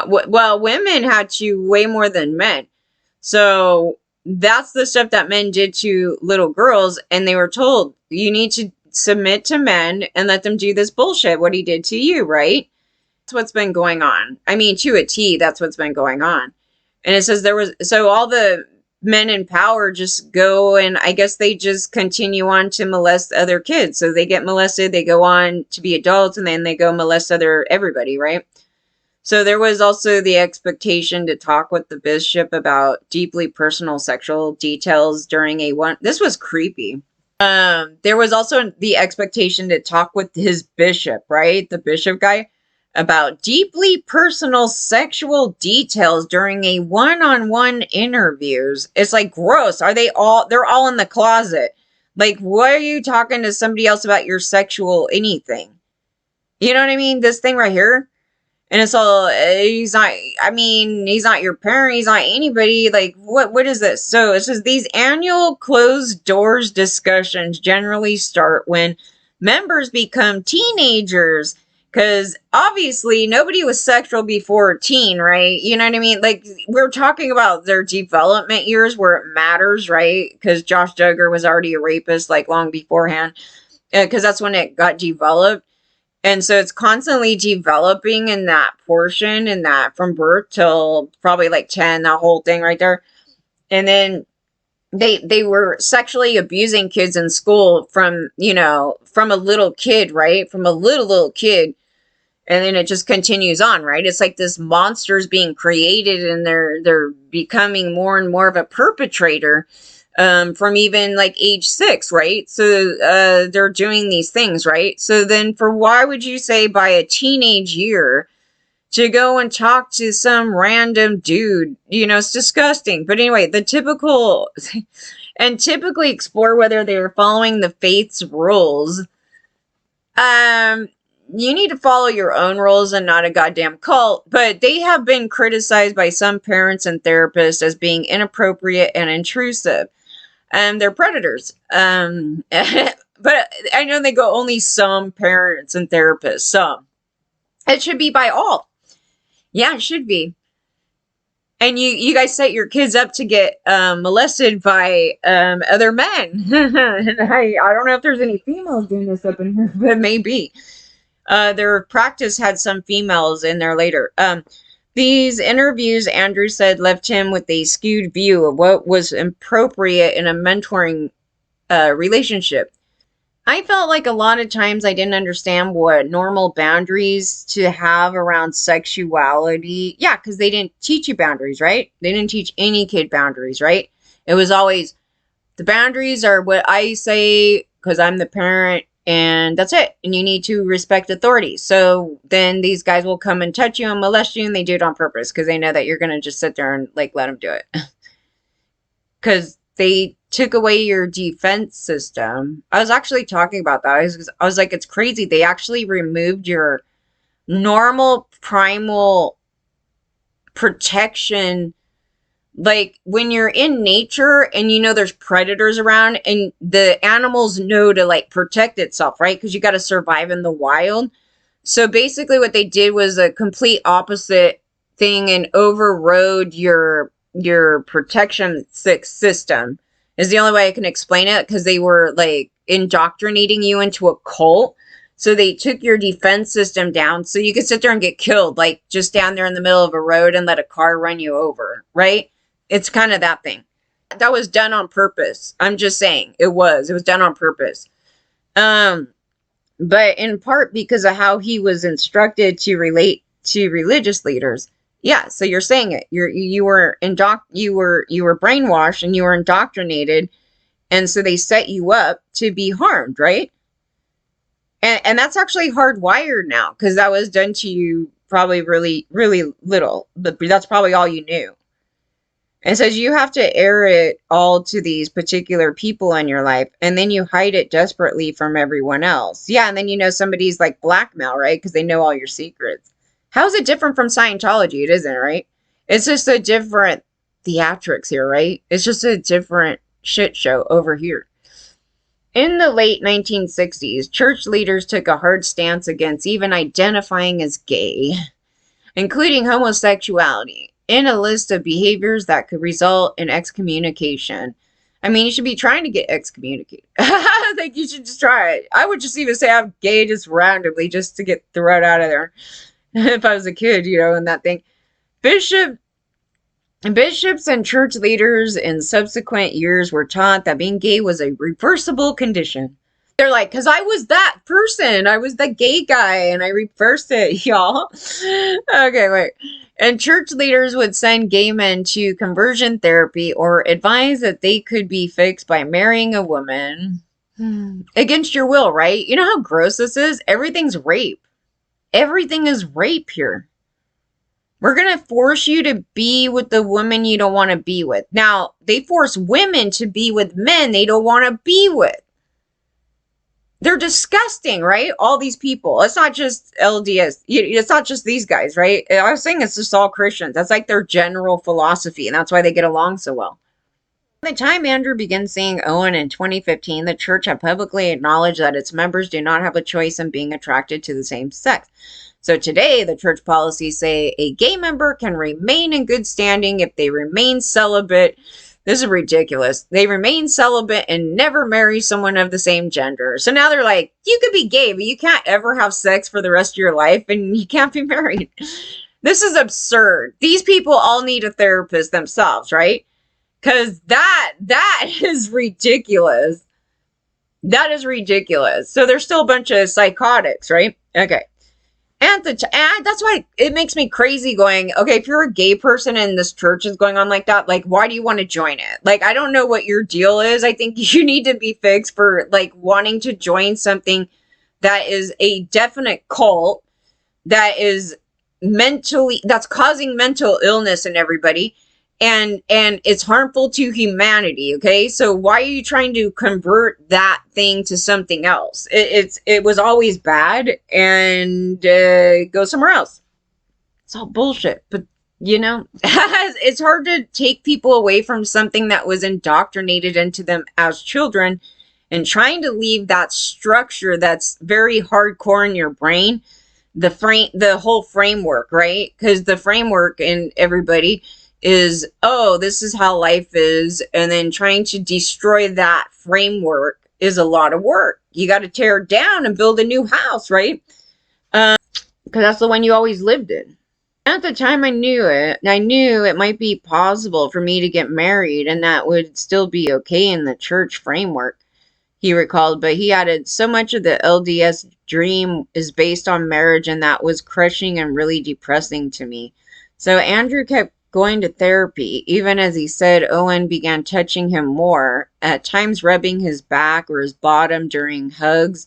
Well, women had to way more than men. So that's the stuff that men did to little girls, and they were told, you need to submit to men and let them do this bullshit, what he did to you, right? That's what's been going on. I mean, to a T, that's what's been going on. And it says so all the men in power just go, and I guess they just continue on to molest other kids. So they get molested, they go on to be adults, and then they go molest everybody, right? So there was also the expectation to talk with the bishop about deeply personal sexual details during this was creepy. There was also the expectation to talk with his bishop, right? The bishop guy, about deeply personal sexual details during a one-on-one interviews. It's like, gross. They're all in the closet. Like, why are you talking to somebody else about your sexual anything? You know what I mean? This thing right here. And it's all, he's not your parent, he's not anybody. Like, what is this? So it says these annual closed doors discussions generally start when members become teenagers. Because obviously nobody was sexual before a teen, right? You know what I mean? Like, we're talking about their development years where it matters, right? Because Josh Duggar was already a rapist, like, long beforehand. Because that's when it got developed. And so it's constantly developing in that portion, in that from birth till probably like 10, that whole thing right there. And then they were sexually abusing kids in school from a little kid, right? From a little kid. And then it just continues on, right? It's like this monster's being created, and they're becoming more and more of a perpetrator from even like age 6, right? So they're doing these things, right? So then why would you say by a teenage year to go and talk to some random dude? It's disgusting. But anyway, typically explore whether they're following the faith's rules. You need to follow your own rules and not a goddamn cult, but they have been criticized by some parents and therapists as being inappropriate and intrusive. They're predators. But I know they go only some parents and therapists. Some. It should be by all. Yeah, it should be. And you guys set your kids up to get molested by other men. And I don't know if there's any females doing this up in here, but maybe. Their practice had some females in there later. These interviews, Andrew said, left him with a skewed view of what was appropriate in a mentoring relationship. I felt like a lot of times I didn't understand what normal boundaries to have around sexuality. Yeah, because they didn't teach you boundaries, right? They didn't teach any kid boundaries, right? It was always, the boundaries are what I say because I'm the parent, and that's it. And you need to respect authority. So then these guys will come and touch you and molest you, and they do it on purpose because they know that you're going to just sit there and like let them do it. Because they took away your defense system. I was actually talking about that. I was like, it's crazy. They actually removed your normal primal protection. Like when you're in nature and there's predators around, and the animals know to like protect itself, right? Because you got to survive in the wild. So basically what they did was a complete opposite thing and overrode your protection system is the only way I can explain it, because they were like indoctrinating you into a cult. So they took your defense system down so you could sit there and get killed, like just down there in the middle of a road and let a car run you over, right? It's kind of that thing. That was done on purpose. I'm just saying it was done on purpose. But in part because of how he was instructed to relate to religious leaders. Yeah, so you're saying it. You were brainwashed and you were indoctrinated, and so they set you up to be harmed, right? And that's actually hardwired now, because that was done to you probably really, really little. But that's probably all you knew. And it says you have to air it all to these particular people in your life, and then you hide it desperately from everyone else. Yeah, and then somebody's like blackmail, right? Because they know all your secrets. How is it different from Scientology? It isn't, right? It's just a different theatrics here, right? It's just a different shit show over here. In the late 1960s, church leaders took a hard stance against even identifying as gay, including homosexuality, in a list of behaviors that could result in excommunication. I mean, you should be trying to get excommunicated. I think you should just try it. I would just even say I'm gay just randomly just to get thrown out of there if I was a kid, and that thing. Bishops and church leaders in subsequent years were taught that being gay was a reversible condition. They're like, because I was that person. I was the gay guy, and I reversed it, y'all. Okay, wait. And church leaders would send gay men to conversion therapy or advise that they could be fixed by marrying a woman against your will, right? You know how gross this is? Everything's rape. Everything is rape here. We're going to force you to be with the woman you don't want to be with. Now, they force women to be with men they don't want to be with. They're disgusting, right? All these people. It's not just LDS. It's not just these guys, right? I was saying it's just all Christians. That's like their general philosophy, and that's why they get along so well. By the time Andrew began seeing Owen in 2015, the church had publicly acknowledged that its members do not have a choice in being attracted to the same sex. So today, the church policies say a gay member can remain in good standing if they remain celibate. This is ridiculous. They remain celibate and never marry someone of the same gender. So now they're like, you could be gay, but you can't ever have sex for the rest of your life and you can't be married. This is absurd. These people all need a therapist themselves, right? Because that is ridiculous. That is ridiculous. So they're still a bunch of psychotics, right? Okay. And that's why it makes me crazy going, okay, if you're a gay person and this church is going on like that, like, why do you want to join it? Like, I don't know what your deal is. I think you need to be fixed for, like, wanting to join something that is a definite cult that is that's causing mental illness in everybody. And it's harmful to humanity, okay? So why are you trying to convert that thing to something else? It was always bad, and go somewhere else. It's all bullshit, but it's hard to take people away from something that was indoctrinated into them as children, and trying to leave that structure that's very hardcore in your brain, the whole framework, right? Because the framework in everybody is, oh, this is how life is, and then trying to destroy that framework is a lot of work. You got to tear it down and build a new house, right? Because that's the one you always lived in. At the time I knew it might be possible for me to get married, and that would still be okay in the church framework, he recalled, but he added, so much of the LDS dream is based on marriage, and that was crushing and really depressing to me. So Andrew kept going to therapy. Even as he said, Owen began touching him more, at times rubbing his back or his bottom during hugs.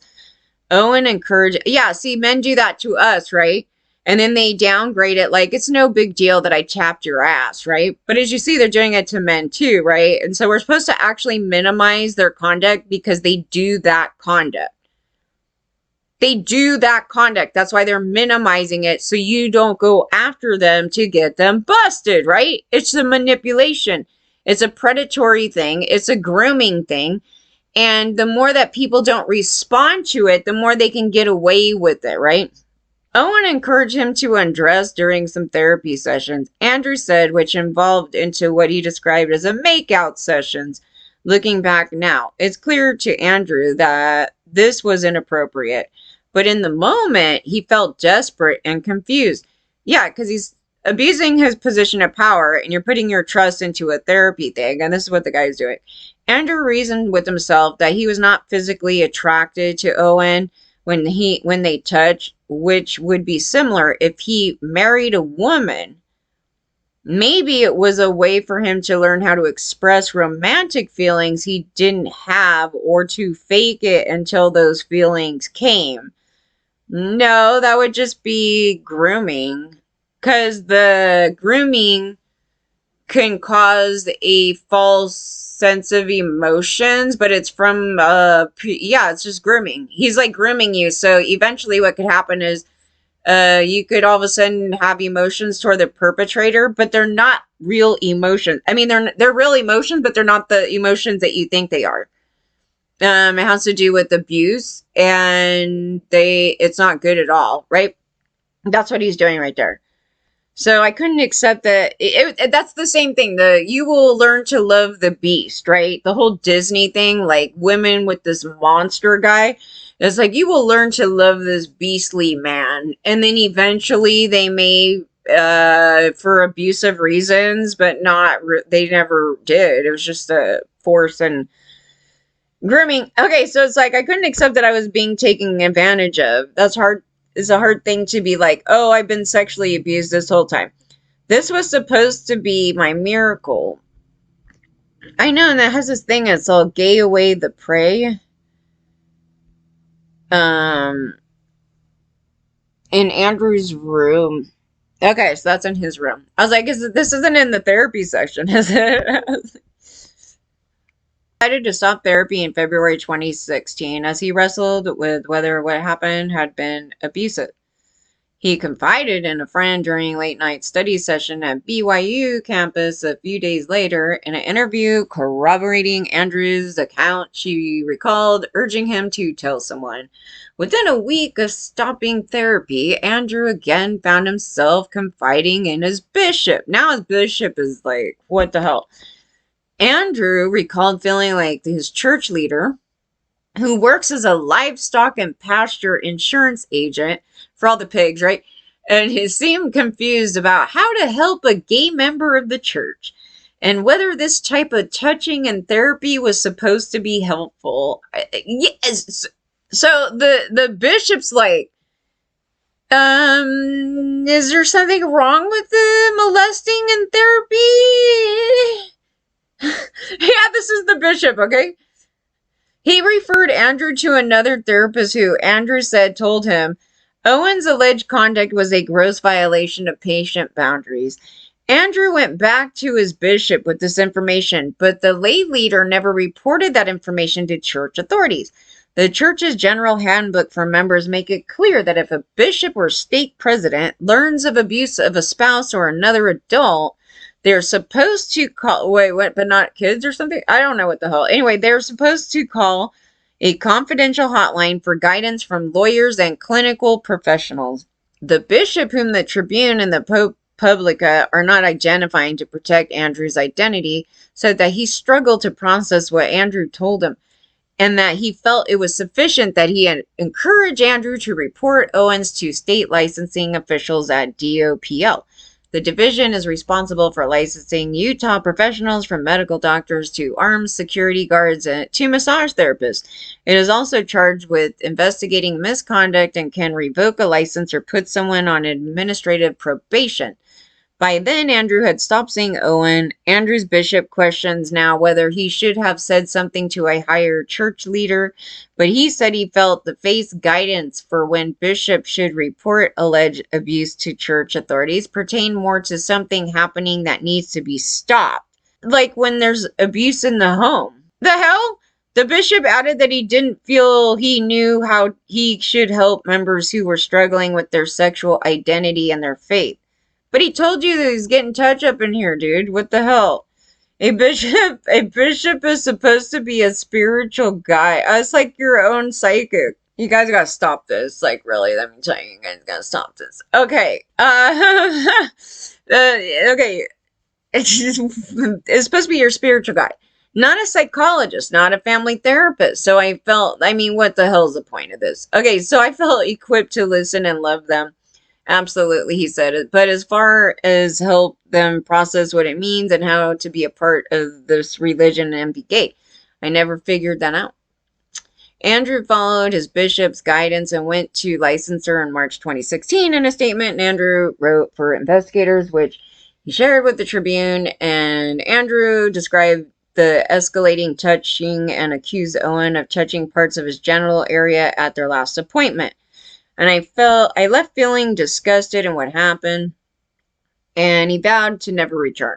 Owen encouraged, see, men do that to us, right? And then they downgrade it like, it's no big deal that I tapped your ass, right? But as you see, they're doing it to men too, right? And so we're supposed to actually minimize their conduct because they do that conduct. They do that conduct. That's why they're minimizing it, so you don't go after them to get them busted, right? It's a manipulation. It's a predatory thing. It's a grooming thing. And the more that people don't respond to it, the more they can get away with it, right? Owen encouraged him to undress during some therapy sessions, Andrew said, which involved into what he described as a makeout sessions. Looking back now, it's clear to Andrew that this was inappropriate. But in the moment, he felt desperate and confused. Yeah, because he's abusing his position of power, and you're putting your trust into a therapy thing, and this is what the guy's doing. Andrew reasoned with himself that he was not physically attracted to Owen when they touched, which would be similar if he married a woman. Maybe it was a way for him to learn how to express romantic feelings he didn't have, or to fake it until those feelings came. No, that would just be grooming, because the grooming can cause a false sense of emotions, but it's from, it's just grooming. He's like grooming you, so eventually what could happen is you could all of a sudden have emotions toward the perpetrator, but they're not real emotions. I mean, they're real emotions, but they're not the emotions that you think they are. It has to do with abuse, and it's not good at all, right? That's what he's doing right there. So I couldn't accept that. That's the same thing. You will learn to love the beast, right? The whole Disney thing, like women with this monster guy. It's like you will learn to love this beastly man, and then eventually they may, for abusive reasons, but not. They never did. It was just a force and grooming. Okay, so it's like I couldn't accept that I was being taken advantage of. That's hard. It's a hard thing to be like, oh, I've been sexually abused this whole time. This was supposed to be my miracle. I know, and that has this thing. It's all gay away the prey. Um, in Andrew's room. Okay, so that's in his room. I was like, this isn't in the therapy section, is it? Decided to stop therapy in February 2016 as he wrestled with whether what happened had been abusive. He confided in a friend during a late-night study session at BYU campus a few days later. In an interview corroborating Andrew's account, she recalled urging him to tell someone. Within a week of stopping therapy, Andrew again found himself confiding in his bishop. Now his bishop is like, what the hell? Andrew recalled feeling like his church leader, who works as a livestock and pasture insurance agent for all the pigs, right? And he seemed confused about how to help a gay member of the church and whether this type of touching and therapy was supposed to be helpful. Yes. So the bishop's like, is there something wrong with the molesting and therapy? Yeah, this is the bishop, okay? He referred Andrew to another therapist who, Andrew said, told him Owen's alleged conduct was a gross violation of patient boundaries. Andrew went back to his bishop with this information, but the lay leader never reported that information to church authorities. The church's general handbook for members make it clear that if a bishop or stake president learns of abuse of a spouse or another adult, they're supposed to call, but not kids or something? I don't know what the hell. Anyway, they're supposed to call a confidential hotline for guidance from lawyers and clinical professionals. The bishop, whom the Tribune and the Publica are not identifying to protect Andrew's identity, said that he struggled to process what Andrew told him, and that he felt it was sufficient that he had encouraged Andrew to report Owens to state licensing officials at DOPL. The division is responsible for licensing Utah professionals from medical doctors to armed security guards to massage therapists. It is also charged with investigating misconduct and can revoke a license or put someone on administrative probation. By then, Andrew had stopped seeing Owen. Andrew's bishop questions now whether he should have said something to a higher church leader, but he said he felt the face guidance for when bishops should report alleged abuse to church authorities pertain more to something happening that needs to be stopped, like when there's abuse in the home. The hell? The bishop added that he didn't feel he knew how he should help members who were struggling with their sexual identity and their faith. But he told you that he's getting touch up in here, dude. What the hell? A bishop is supposed to be a spiritual guy. It's like your own psychic. You guys gotta stop this. Like, really, let me tell you, you guys gotta stop this. Okay. Okay. It's supposed to be your spiritual guy. Not a psychologist, not a family therapist. So I felt, what the hell's the point of this? Okay, so I felt equipped to listen and love them. Absolutely, he said it. But as far as help them process what it means and how to be a part of this religion and be gay, I never figured that out. Andrew followed his bishop's guidance and went to licensor in March 2016 in a statement Andrew wrote for investigators, which he shared with the Tribune. And Andrew described the escalating touching and accused Owen of touching parts of his genital area at their last appointment. And I left feeling disgusted in what happened, and he vowed to never return.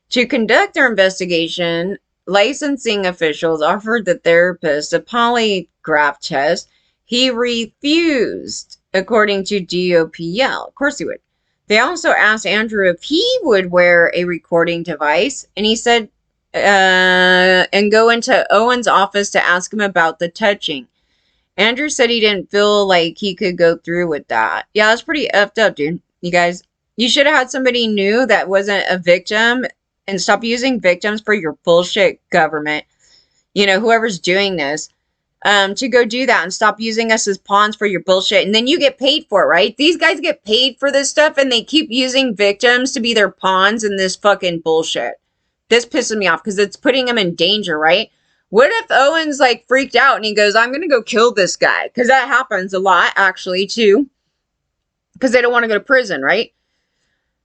To conduct their investigation, licensing officials offered the therapist a polygraph test. He refused, according to DOPL. Of course he would. They also asked Andrew if he would wear a recording device, and he said and go into Owen's office to ask him about the touching. Andrew said he didn't feel like he could go through with that. Yeah, that's pretty effed up, dude. You guys, you should have had somebody new that wasn't a victim, and stop using victims for your bullshit government. Whoever's doing this, to go do that and stop using us as pawns for your bullshit. And then you get paid for it, right? These guys get paid for this stuff, and they keep using victims to be their pawns in this fucking bullshit. This pisses me off because it's putting them in danger, right? What if Owen's like freaked out and he goes, I'm going to go kill this guy? Because that happens a lot, actually, too. Because they don't want to go to prison, right?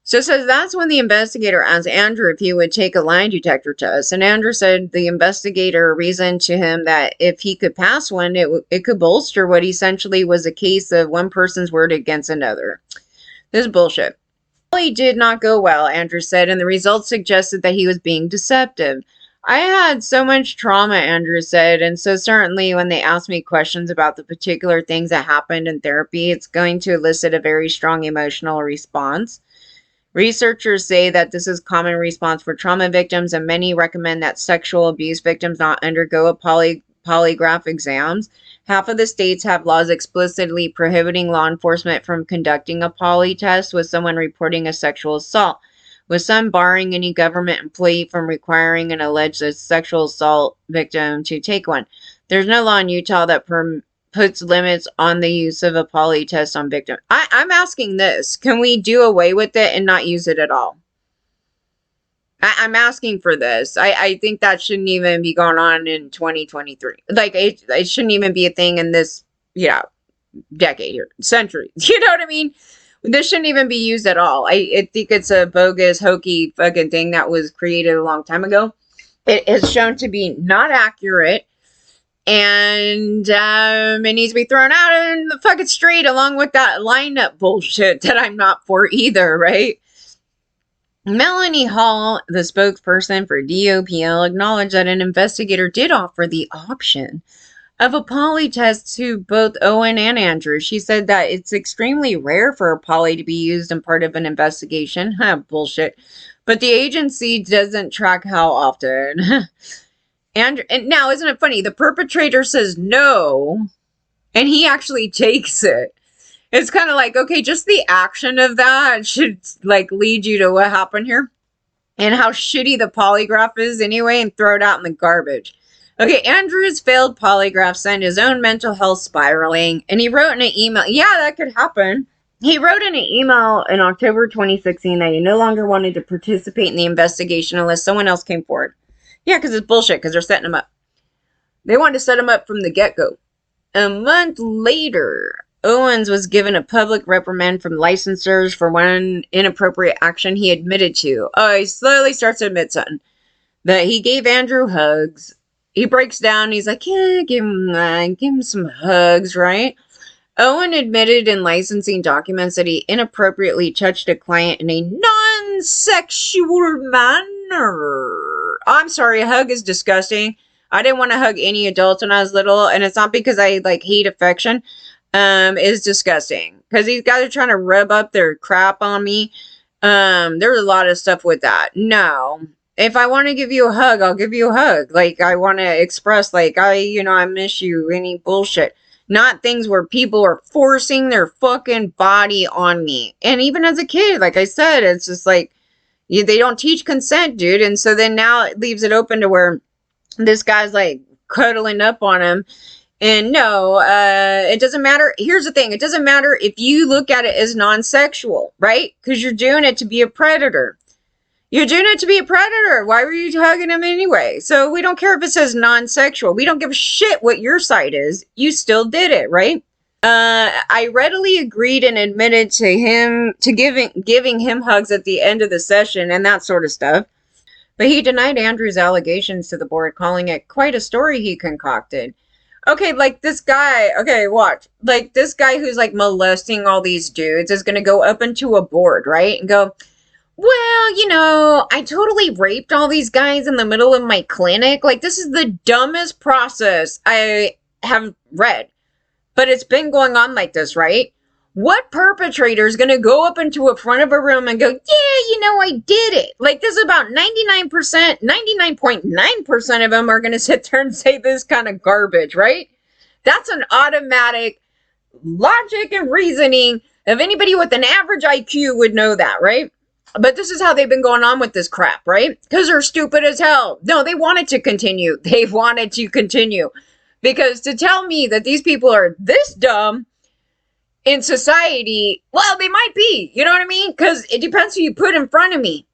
So it says that's when the investigator asked Andrew if he would take a lie detector test. And Andrew said the investigator reasoned to him that if he could pass one, it could bolster what essentially was a case of one person's word against another. This is bullshit. He did not go well, Andrew said, and the results suggested that he was being deceptive. I had so much trauma, Andrew said, and so certainly when they asked me questions about the particular things that happened in therapy, it's going to elicit a very strong emotional response. Researchers say that this is a common response for trauma victims, and many recommend that sexual abuse victims not undergo a polygraph exams. Half of the states have laws explicitly prohibiting law enforcement from conducting a poly test with someone reporting a sexual assault, with some barring any government employee from requiring an alleged sexual assault victim to take one. There's no law in Utah that puts limits on the use of a poly test on victims. I'm asking this. Can we do away with it and not use it at all? I'm asking for this. I think that shouldn't even be going on in 2023. Like, it shouldn't even be a thing in this, decade here, century. You know what I mean? This shouldn't even be used at all. I think it's a bogus, hokey fucking thing that was created a long time ago. It is shown to be not accurate, and it needs to be thrown out in the fucking street along with that lineup bullshit that I'm not for either, right? Melanie Hall, the spokesperson for DOPL, acknowledged that an investigator did offer the option of a poly test to both Owen and Andrew. She said that it's extremely rare for a poly to be used in part of an investigation. Bullshit. But the agency doesn't track how often. And now, isn't it funny? The perpetrator says no, and he actually takes it. It's kind of like, okay, just the action of that should, like, lead you to what happened here. And how shitty the polygraph is anyway, and throw it out in the garbage. Okay, Andrew's failed polygraph sent his own mental health spiraling, and he wrote in an email, yeah, that could happen. He wrote in an email in October 2016 that he no longer wanted to participate in the investigation unless someone else came forward. Yeah, because it's bullshit, because they're setting him up. They wanted to set him up from the get-go. A month later, Owens was given a public reprimand from licensors for one inappropriate action he admitted to. Oh, he slowly starts to admit something. That he gave Andrew hugs. He breaks down. He's like, yeah, give him some hugs, right? Owen admitted in licensing documents that he inappropriately touched a client in a non-sexual manner. I'm sorry, a hug is disgusting. I didn't want to hug any adults when I was little, and it's not because I hate affection. Is disgusting because these guys are trying to rub up their crap on me. There's a lot of stuff with that. No, if I want to give you a hug, I'll give you a hug. Like, I want to express, like, I miss you. Any bullshit. Not things where people are forcing their fucking body on me. And even as a kid, like I said, it's just like, they don't teach consent, dude. And so then now it leaves it open to where this guy's like cuddling up on him. And no, it doesn't matter. Here's the thing. It doesn't matter if you look at it as non-sexual, right? Because you're doing it to be a predator. You're doing it to be a predator. Why were you hugging him anyway? So we don't care if it says non-sexual. We don't give a shit what your side is. You still did it, right? I readily agreed and admitted to giving him hugs at the end of the session and that sort of stuff. But he denied Andrew's allegations to the board, calling it quite a story he concocted. Okay, like this guy, okay, watch. Like this guy who's like molesting all these dudes is going to go up into a board, right? And go, well, I totally raped all these guys in the middle of my clinic. Like, this is the dumbest process I have read. But it's been going on like this, right? What perpetrator is going to go up into a front of a room and go, yeah, you know, I did it? Like, this is about 99%, 99.9% of them are going to sit there and say this kind of garbage, right? That's an automatic logic and reasoning of anybody with an average IQ would know that, right? But this is how they've been going on with this crap, right? Because they're stupid as hell. No, they wanted to continue. They wanted to continue. Because to tell me that these people are this dumb in society, well, they might be. You know what I mean? Because it depends who you put in front of me.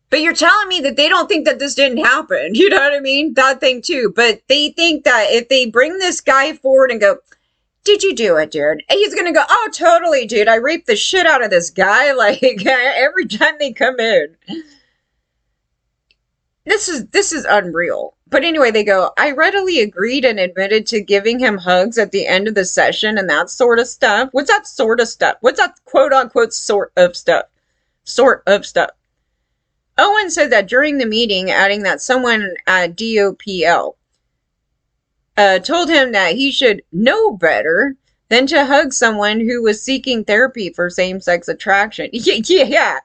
But you're telling me that they don't think that this didn't happen. You know what I mean? That thing too. But they think that if they bring this guy forward and go, did you do it, dude? And he's going to go, oh, totally, dude. I raped the shit out of this guy. Like, every time they come in. This is unreal. But anyway, they go, I readily agreed and admitted to giving him hugs at the end of the session and that sort of stuff. What's that sort of stuff? What's that quote unquote sort of stuff? Sort of stuff. Owen said that during the meeting, adding that someone at DOPL told him that he should know better than to hug someone who was seeking therapy for same-sex attraction. Yeah.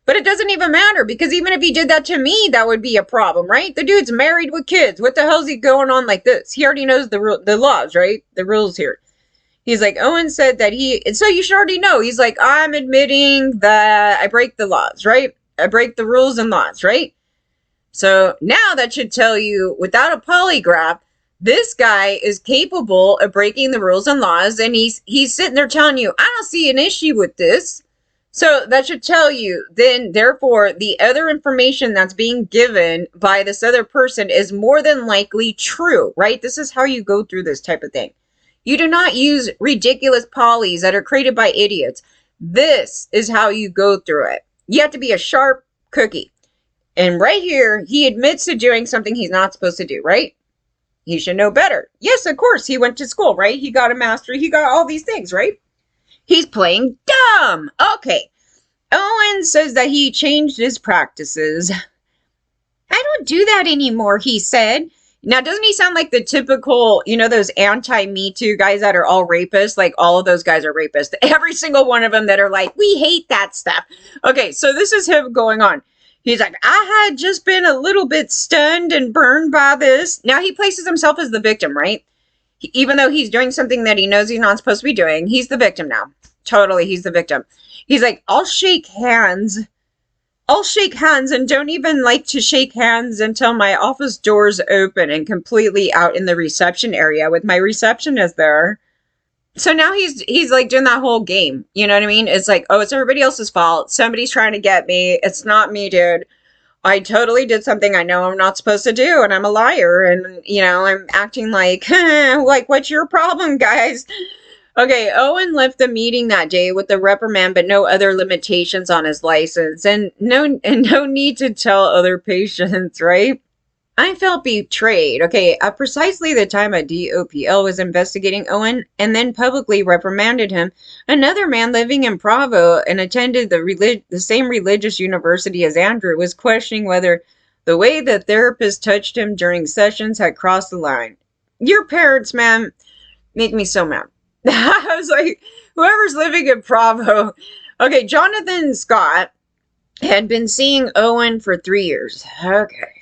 But it doesn't even matter, because even if he did that to me, that would be a problem, right? The dude's married with kids. What the hell's he going on like this? He already knows the laws, right? The rules here. He's like, Owen said that so you should already know. He's like, I'm admitting that I break the laws, right? I break the rules and laws, right? So now that should tell you, without a polygraph, this guy is capable of breaking the rules and laws, and he's sitting there telling you, I don't see an issue with this. So that should tell you, then, therefore, the other information that's being given by this other person is more than likely true, right? This is how you go through this type of thing. You do not use ridiculous polys that are created by idiots. This is how you go through it. You have to be a sharp cookie. And right here, he admits to doing something he's not supposed to do, right? He should know better. Yes, of course, he went to school, right? He got a master's, he got all these things, right? He's playing dumb. Okay. Owen says that he changed his practices. I don't do that anymore, he said. Now, doesn't he sound like the typical, those anti-Me Too guys that are all rapists? Like, all of those guys are rapists. Every single one of them that are like, we hate that stuff. Okay, so this is him going on. He's like, I had just been a little bit stunned and burned by this. Now, he places himself as the victim, right? Even though he's doing something that he knows he's not supposed to be doing, he's the victim now. Totally, he's the victim. He's like, I'll shake hands and don't even like to shake hands until my office door's open and completely out in the reception area with my receptionist there. So now he's like doing that whole game. You know what I mean? It's like, oh, it's everybody else's fault. Somebody's trying to get me. It's not me, dude. I totally did something I know I'm not supposed to do, and I'm a liar, and, I'm acting like, like, what's your problem, guys? Okay, Owen left the meeting that day with the reprimand, but no other limitations on his license, and no need to tell other patients, right? I felt betrayed. Okay, at precisely the time a DOPL was investigating Owen and then publicly reprimanded him, another man living in Provo and attended the same religious university as Andrew was questioning whether the way the therapist touched him during sessions had crossed the line. Your parents, man, make me so mad. I was like, whoever's living in Provo. Okay, Jonathan Scott had been seeing Owen for 3 years. Okay.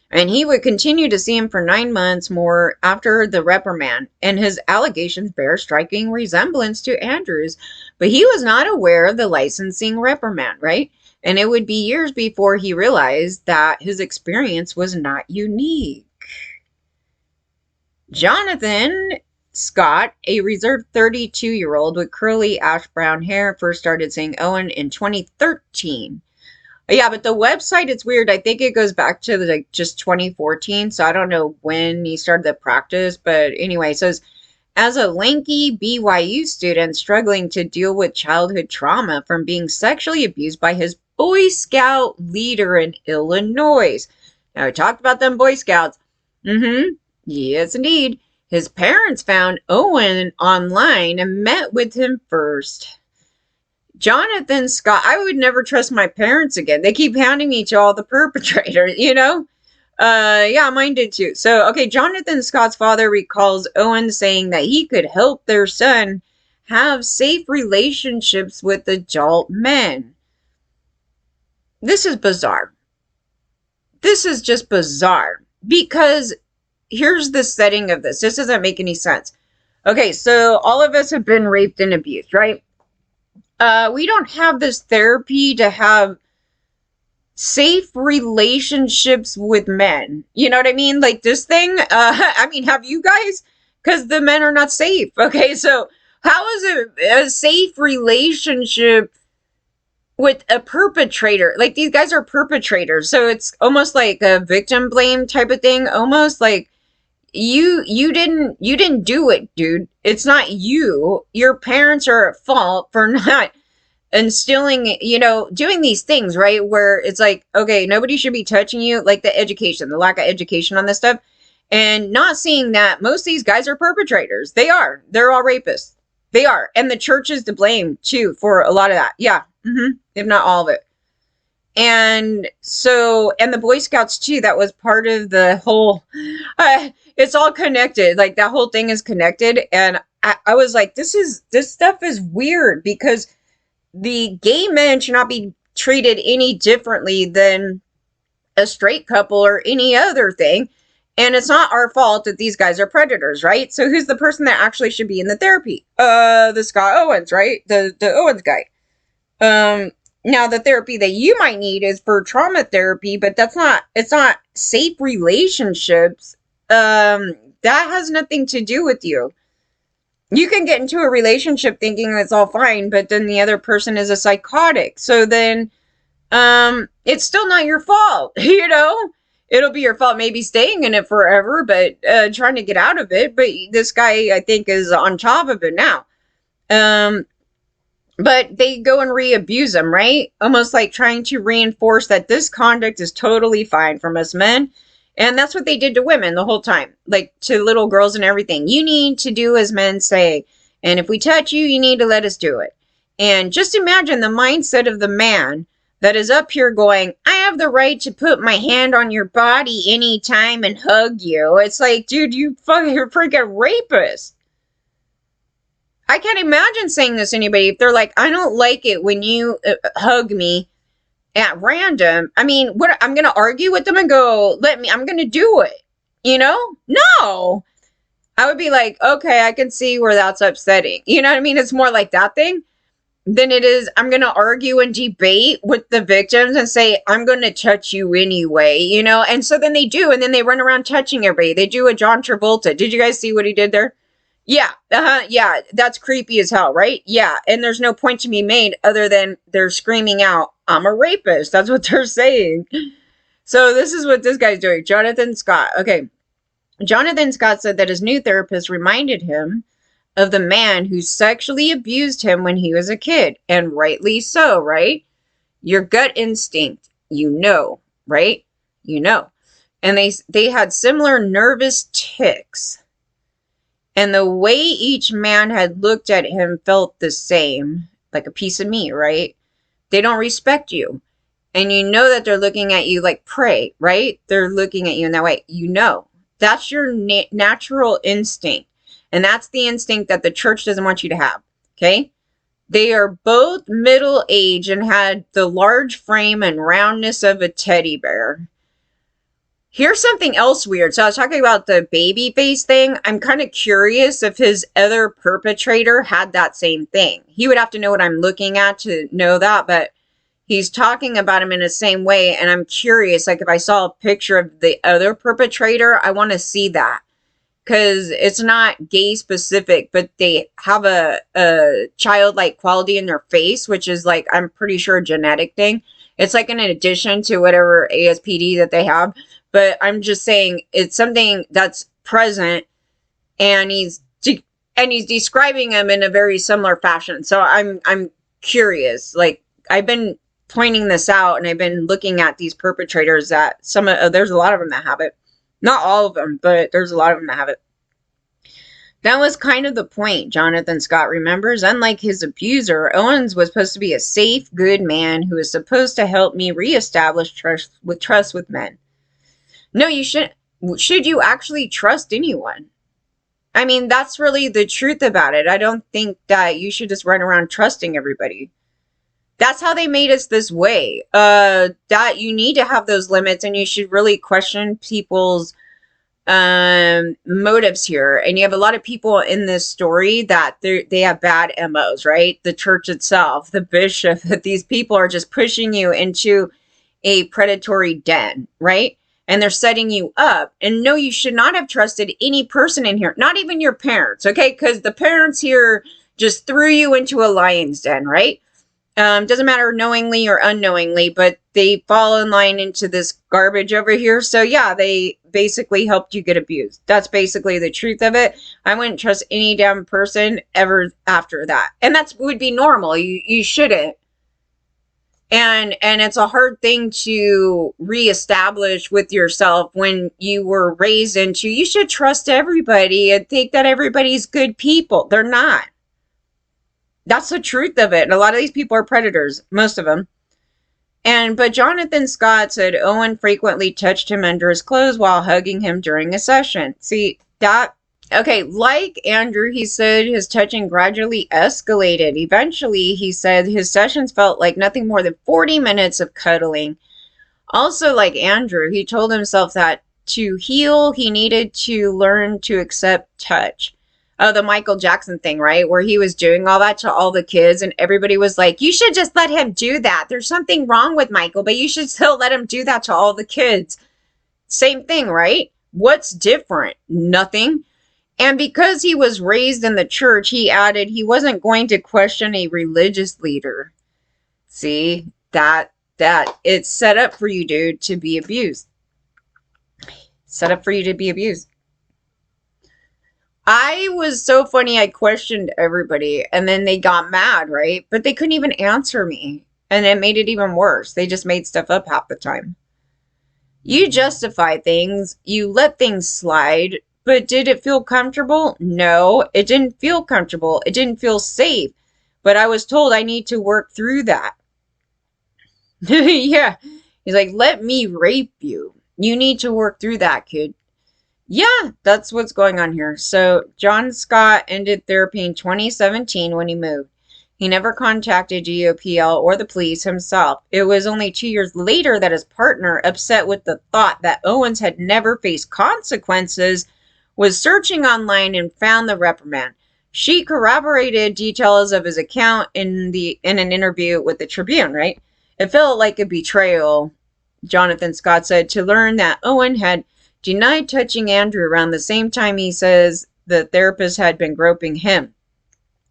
And he would continue to see him for 9 months more after the reprimand, and his allegations bear striking resemblance to Andrew's. But he was not aware of the licensing reprimand, right? And it would be years before he realized that his experience was not unique. Jonathan Scott, a reserved 32-year-old with curly ash brown hair, first started seeing Owen in 2013. Yeah, but the website, it's weird. I think it goes back to just 2014. So I don't know when he started the practice. But anyway, it says, as a lanky BYU student struggling to deal with childhood trauma from being sexually abused by his Boy Scout leader in Illinois. Now, we talked about them Boy Scouts. Yes, indeed. His parents found Owen online and met with him first. Jonathan Scott, I would never trust my parents again. They keep handing me to all the perpetrators, Yeah, mine did too. So, okay, Jonathan Scott's father recalls Owen saying that he could help their son have safe relationships with adult men. This is bizarre. This is just bizarre because here's the setting of this. This doesn't make any sense. Okay, so all of us have been raped and abused, right? We don't have this therapy to have safe relationships with men. You know what I mean? Like this thing, I mean, have you guys? Because the men are not safe. Okay, so how is it a safe relationship with a perpetrator? Like these guys are perpetrators, so it's almost like a victim blame type of thing. Almost like you didn't do it, dude. It's not you. Your parents are at fault for not instilling, doing these things, right? Where it's like, okay, nobody should be touching you, like the education, the lack of education on this stuff, and not seeing that most of these guys are perpetrators. They're all rapists. They are. And the church is to blame too for a lot of that. Yeah. If not all of it. And so, and the Boy Scouts too, that was part of the whole, it's all connected. Like that whole thing is connected. And I was like, this stuff is weird because the gay men should not be treated any differently than a straight couple or any other thing. And it's not our fault that these guys are predators, right? So who's the person that actually should be in the therapy? The Scott Owens, right? The Owens guy. Now the therapy that you might need is for trauma therapy, but it's not safe relationships. That has nothing to do with you. You can get into a relationship thinking it's all fine, but then the other person is a psychotic. So then, it's still not your fault, It'll be your fault maybe staying in it forever, but trying to get out of it. But this guy, I think, is on top of it now. But they go and re-abuse them, right? Almost like trying to reinforce that this conduct is totally fine from us men. And that's what they did to women the whole time, like to little girls and everything. You need to do as men say. And if we touch you, you need to let us do it. And just imagine the mindset of the man that is up here going, I have the right to put my hand on your body anytime and hug you. It's like, dude, you're freaking rapist. I can't imagine saying this to anybody if they're like, I don't like it when you hug me at random. I mean, what, I'm going to argue with them and go, I'm going to do it. No, I would be like, okay, I can see where that's upsetting. You know what I mean? It's more like that thing than it is, I'm going to argue and debate with the victims and say, I'm going to touch you anyway, And so then they do, and then they run around touching everybody. They do a John Travolta. Did you guys see what he did there? Yeah, yeah, that's creepy as hell, right? Yeah, and there's no point to be made other than they're screaming out, I'm a rapist. That's what they're saying. So this is what this guy's doing. Jonathan Scott. Okay. Jonathan Scott said that his new therapist reminded him of the man who sexually abused him when he was a kid. And rightly so, right? Your gut instinct, right? And they had similar nervous tics. And the way each man had looked at him felt the same, like a piece of meat, right? They don't respect you. And you know that they're looking at you like prey, right? They're looking at you in that way. That's your natural instinct. And that's the instinct that the church doesn't want you to have, okay? They are both middle-aged and had the large frame and roundness of a teddy bear. Here's something else weird. So I was talking about the baby face thing. I'm kind of curious if his other perpetrator had that same thing. He would have to know what I'm looking at to know that, but he's talking about him in the same way. And I'm curious, like if I saw a picture of the other perpetrator, I want to see that. Because it's not gay specific, but they have a childlike quality in their face, which is like, I'm pretty sure a genetic thing. It's like an addition to whatever ASPD that they have. But I'm just saying it's something that's present, and he's describing them in a very similar fashion. So I'm curious. Like I've been pointing this out, and I've been looking at these perpetrators that there's a lot of them that have it. Not all of them, but there's a lot of them that have it. That was kind of the point, Jonathan Scott remembers. Unlike his abuser, Owens was supposed to be a safe, good man who was supposed to help me reestablish trust with men. No, you shouldn't. Should you actually trust anyone? I mean, that's really the truth about it. I don't think that you should just run around trusting everybody. That's how they made us this way. That you need to have those limits, and you should really question people's motives here. And you have a lot of people in this story that they have bad MOs, right? The church itself, the bishop, that these people are just pushing you into a predatory den, right? And they're setting you up. And no, you should not have trusted any person in here, not even your parents, okay? Because the parents here just threw you into a lion's den, right? Doesn't matter knowingly or unknowingly, but they fall in line into this garbage over here. So yeah, they basically helped you get abused. That's basically the truth of it. I wouldn't trust any damn person ever after that. And that would be normal. You shouldn't. And it's a hard thing to reestablish with yourself when you were raised into, you should trust everybody and think that everybody's good people. They're not. That's the truth of it. And a lot of these people are predators, most of them. But Jonathan Scott said Owen frequently touched him under his clothes while hugging him during a session. See, okay, like Andrew, he said his touching gradually escalated. Eventually, he said his sessions felt like nothing more than 40 minutes of cuddling. Also, like Andrew, he told himself that to heal, he needed to learn to accept touch. Oh, the Michael Jackson thing, right? Where he was doing all that to all the kids and everybody was like, you should just let him do that. There's something wrong with Michael, but you should still let him do that to all the kids. Same thing, right? What's different? Nothing. And because he was raised in the church, he added he wasn't going to question a religious leader. See, that it's set up for you, dude, to be abused. Set up for you to be abused. I was so funny, I questioned everybody, and then they got mad, right? But they couldn't even answer me, and it made it even worse. They just made stuff up half the time. You justify things, you let things slide, but did it feel comfortable? No, it didn't feel comfortable. It didn't feel safe, but I was told I need to work through that. Yeah, he's like, let me rape you. You need to work through that, kid. Yeah, that's what's going on here. So John Scott ended therapy in 2017 when he moved. He never contacted GOPL or the police himself. It was only 2 years later that his partner, upset with the thought that Owens had never faced consequences, was searching online and found the reprimand. She corroborated details of his account in an interview with the Tribune, right? It felt like a betrayal, Jonathan Scott said, to learn that Owen had denied touching Andrew around the same time he says the therapist had been groping him.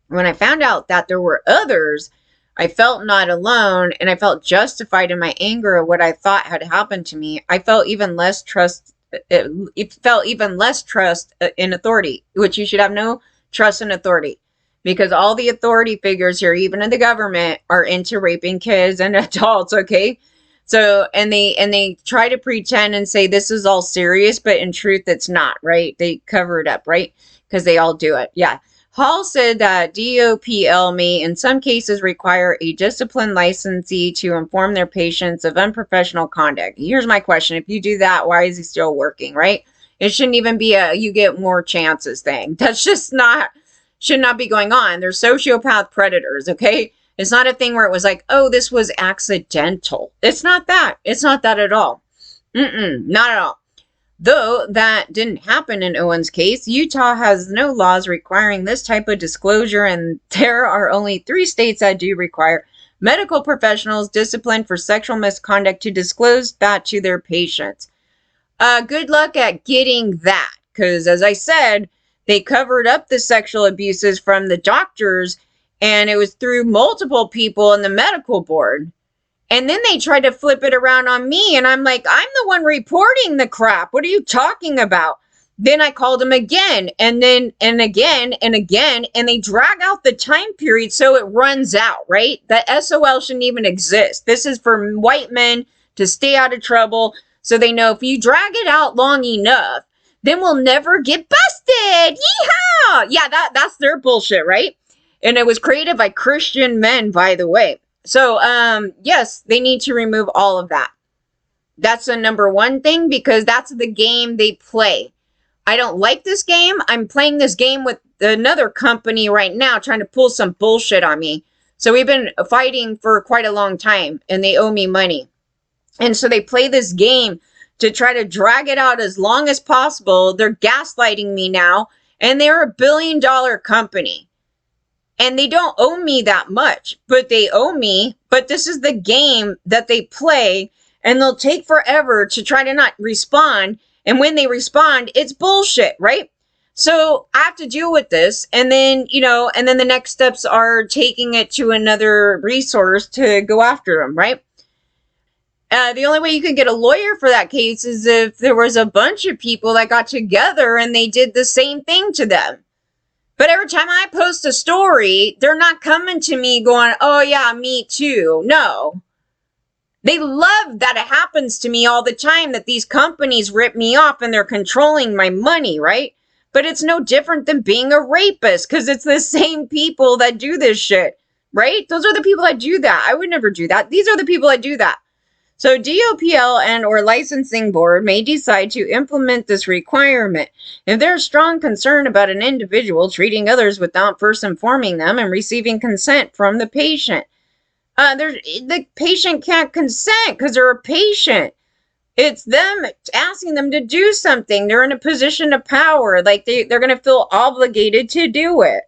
When I found out that there were others, I felt not alone, and I felt justified in my anger at what I thought had happened to me. I felt even less trust. It felt even less trust in authority, which you should have no trust in authority, because all the authority figures here, even in the government, are into raping kids and adults. Okay. So, and they try to pretend and say this is all serious, but in truth, it's not, right? They cover it up, right? Because they all do it. Yeah. Hall said that DOPL may, in some cases, require a disciplined licensee to inform their patients of unprofessional conduct. Here's my question. If you do that, why is he still working, right? It shouldn't even be a you get more chances thing. That's just should not be going on. They're sociopath predators, okay? It's not a thing where it was like, oh, this was accidental. It's not that. It's not that at all. Not at all. Though that didn't happen in Owen's case, Utah has no laws requiring this type of disclosure, and there are only 3 states that do require medical professionals disciplined for sexual misconduct to disclose that to their patients. Good luck at getting that, because as I said, they covered up the sexual abuses from the doctors, and it was through multiple people in the medical board. And then they tried to flip it around on me, and I'm like, I'm the one reporting the crap. What are you talking about? Then I called them again, and then, and again, and again, and they drag out the time period so it runs out, right? The SOL shouldn't even exist. This is for white men to stay out of trouble, so they know if you drag it out long enough, then we'll never get busted. Yeehaw! Yeah, that's their bullshit, right? And it was created by Christian men, by the way. So, yes, they need to remove all of that. That's the number one thing, because that's the game they play. I don't like this game. I'm playing this game with another company right now trying to pull some bullshit on me. So we've been fighting for quite a long time and they owe me money. And so they play this game to try to drag it out as long as possible. They're gaslighting me now, and they're a billion-dollar company. And they don't owe me that much, but they owe me. But this is the game that they play, and they'll take forever to try to not respond. And when they respond, it's bullshit, right? So I have to deal with this. And then, and then the next steps are taking it to another resource to go after them, right? The only way you can get a lawyer for that case is if there was a bunch of people that got together and they did the same thing to them. But every time I post a story, they're not coming to me going, oh yeah, me too. No. They love that it happens to me all the time, that these companies rip me off and they're controlling my money, right? But it's no different than being a rapist, because it's the same people that do this shit, right? Those are the people that do that. I would never do that. These are the people that do that. So DOPL and or licensing board may decide to implement this requirement if there's strong concern about an individual treating others without first informing them and receiving consent from the patient. The patient can't consent because they're a patient. It's them asking them to do something. They're in a position of power. Like they're going to feel obligated to do it.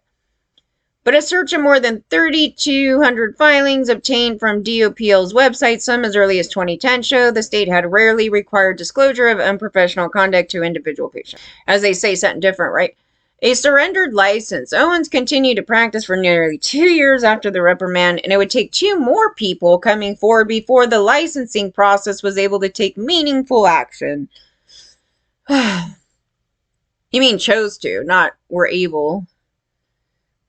But a search of more than 3,200 filings obtained from DOPL's website, some as early as 2010, show the state had rarely required disclosure of unprofessional conduct to individual patients. As they say, something different, right? A surrendered license. Owens continued to practice for nearly 2 years after the reprimand, and it would take 2 more people coming forward before the licensing process was able to take meaningful action. You mean chose to, not were able.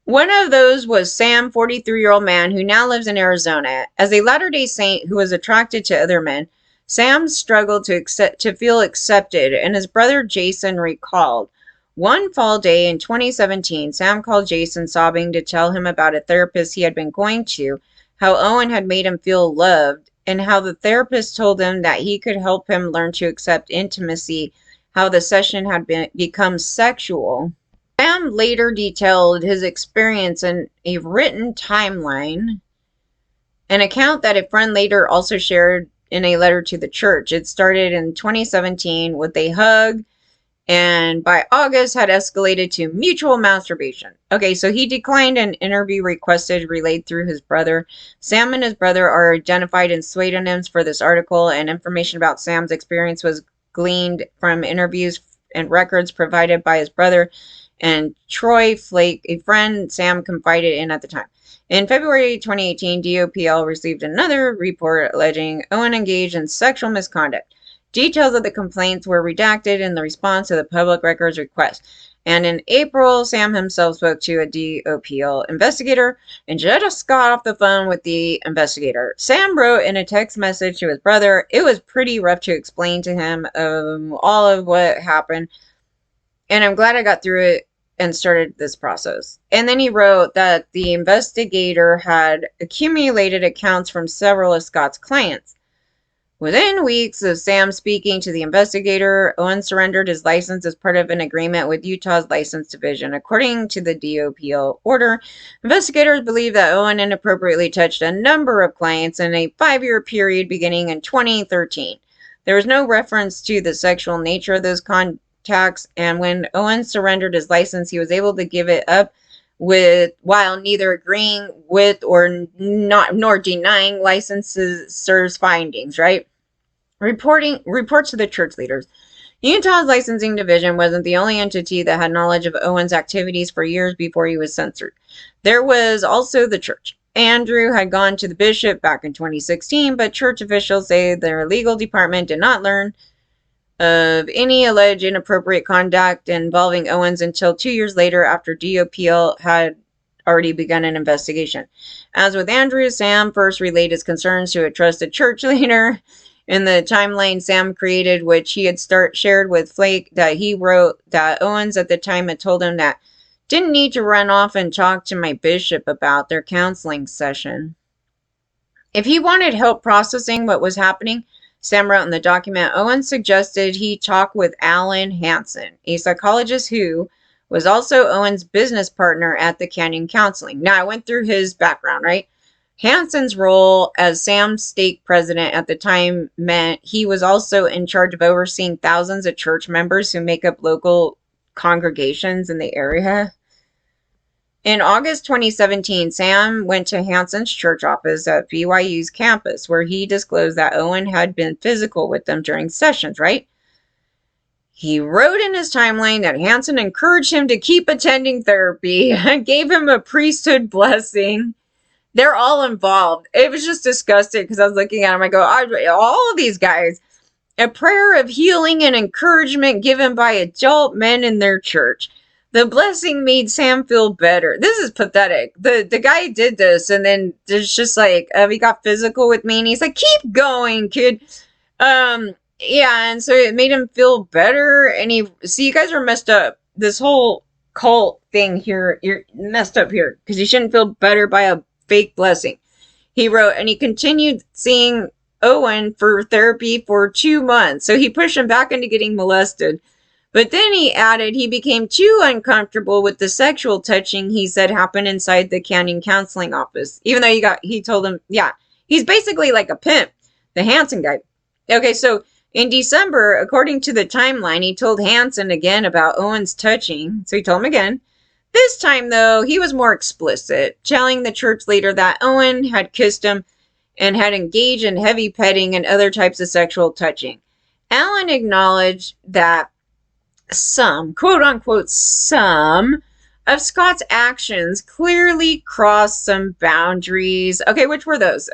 One of those was Sam, 43-year-old man who now lives in Arizona. As a Latter-day Saint who was attracted to other men, Sam struggled to feel accepted, and his brother Jason recalled. One fall day in 2017, Sam called Jason sobbing to tell him about a therapist he had been going to, how Owen had made him feel loved, and how the therapist told him that he could help him learn to accept intimacy, how the session had become sexual. Sam later detailed his experience in a written timeline, an account that a friend later also shared in a letter to the church. It started in 2017 with a hug, and by August had escalated to mutual masturbation. Okay, so he declined an interview requested relayed through his brother. Sam and his brother are identified in pseudonyms for this article, and information about Sam's experience was gleaned from interviews and records provided by his brother and Troy Flake, a friend Sam confided in at the time. In February 2018, DOPL received another report alleging Owen engaged in sexual misconduct. Details of the complaints were redacted in the response to the public records request. And in April, Sam himself spoke to a DOPL investigator and just got off the phone with the investigator. Sam wrote in a text message to his brother, it was pretty rough to explain to him all of what happened, and I'm glad I got through it and started this process. And then he wrote that the investigator had accumulated accounts from several of Scott's clients. Within weeks of Sam speaking to the investigator, Owen surrendered his license as part of an agreement with Utah's license division. According to the DOPL order, investigators believe that Owen inappropriately touched a number of clients in a 5-year period beginning in 2013. There was no reference to the sexual nature of those contacts, and when Owen surrendered his license, he was able to give it up while neither agreeing with or nor denying licensors' findings, right? Reports to the church leaders. Utah's licensing division wasn't the only entity that had knowledge of Owen's activities for years before he was censored. There was also the church. Andrew had gone to the bishop back in 2016, but church officials say their legal department did not learn of any alleged inappropriate conduct involving Owens until 2 years later after DOPL had already begun an investigation. As with Andrew, Sam first relayed his concerns to a trusted church leader. In the timeline Sam created, which he had shared with Flake, that he wrote that Owens at the time had told him that didn't need to run off and talk to my bishop about their counseling session. If he wanted help processing what was happening, Sam wrote in the document, Owen suggested he talk with Alan Hansen, a psychologist who was also Owen's business partner at the Canyon Counseling. Now, I went through his background, right? Hansen's role as Sam's stake president at the time meant he was also in charge of overseeing thousands of church members who make up local congregations in the area. In August 2017, Sam went to Hansen's church office at BYU's campus, where he disclosed that Owen had been physical with them during sessions, right? He wrote in his timeline that Hansen encouraged him to keep attending therapy and gave him a priesthood blessing. They're all involved. It was just disgusting because I was looking at him. I go, all of these guys. A prayer of healing and encouragement given by adult men in their church. The blessing made Sam feel better. This is pathetic. The guy did this, and then there's just like, he got physical with me, and he's like, keep going, kid. Yeah, and so it made him feel better, and see, you guys are messed up. This whole cult thing here, you're messed up here, because you shouldn't feel better by a fake blessing. He wrote, and he continued seeing Owen for therapy for 2 months. So he pushed him back into getting molested. But then he added he became too uncomfortable with the sexual touching he said happened inside the Canyon Counseling office. Even though he told him, yeah, he's basically like a pimp, the Hansen guy. Okay, so in December, according to the timeline, he told Hansen again about Owen's touching. So he told him again. This time, though, he was more explicit, telling the church leader that Owen had kissed him and had engaged in heavy petting and other types of sexual touching. Alan acknowledged that some, quote unquote, some of Scott's actions clearly crossed some boundaries. Okay, which were those?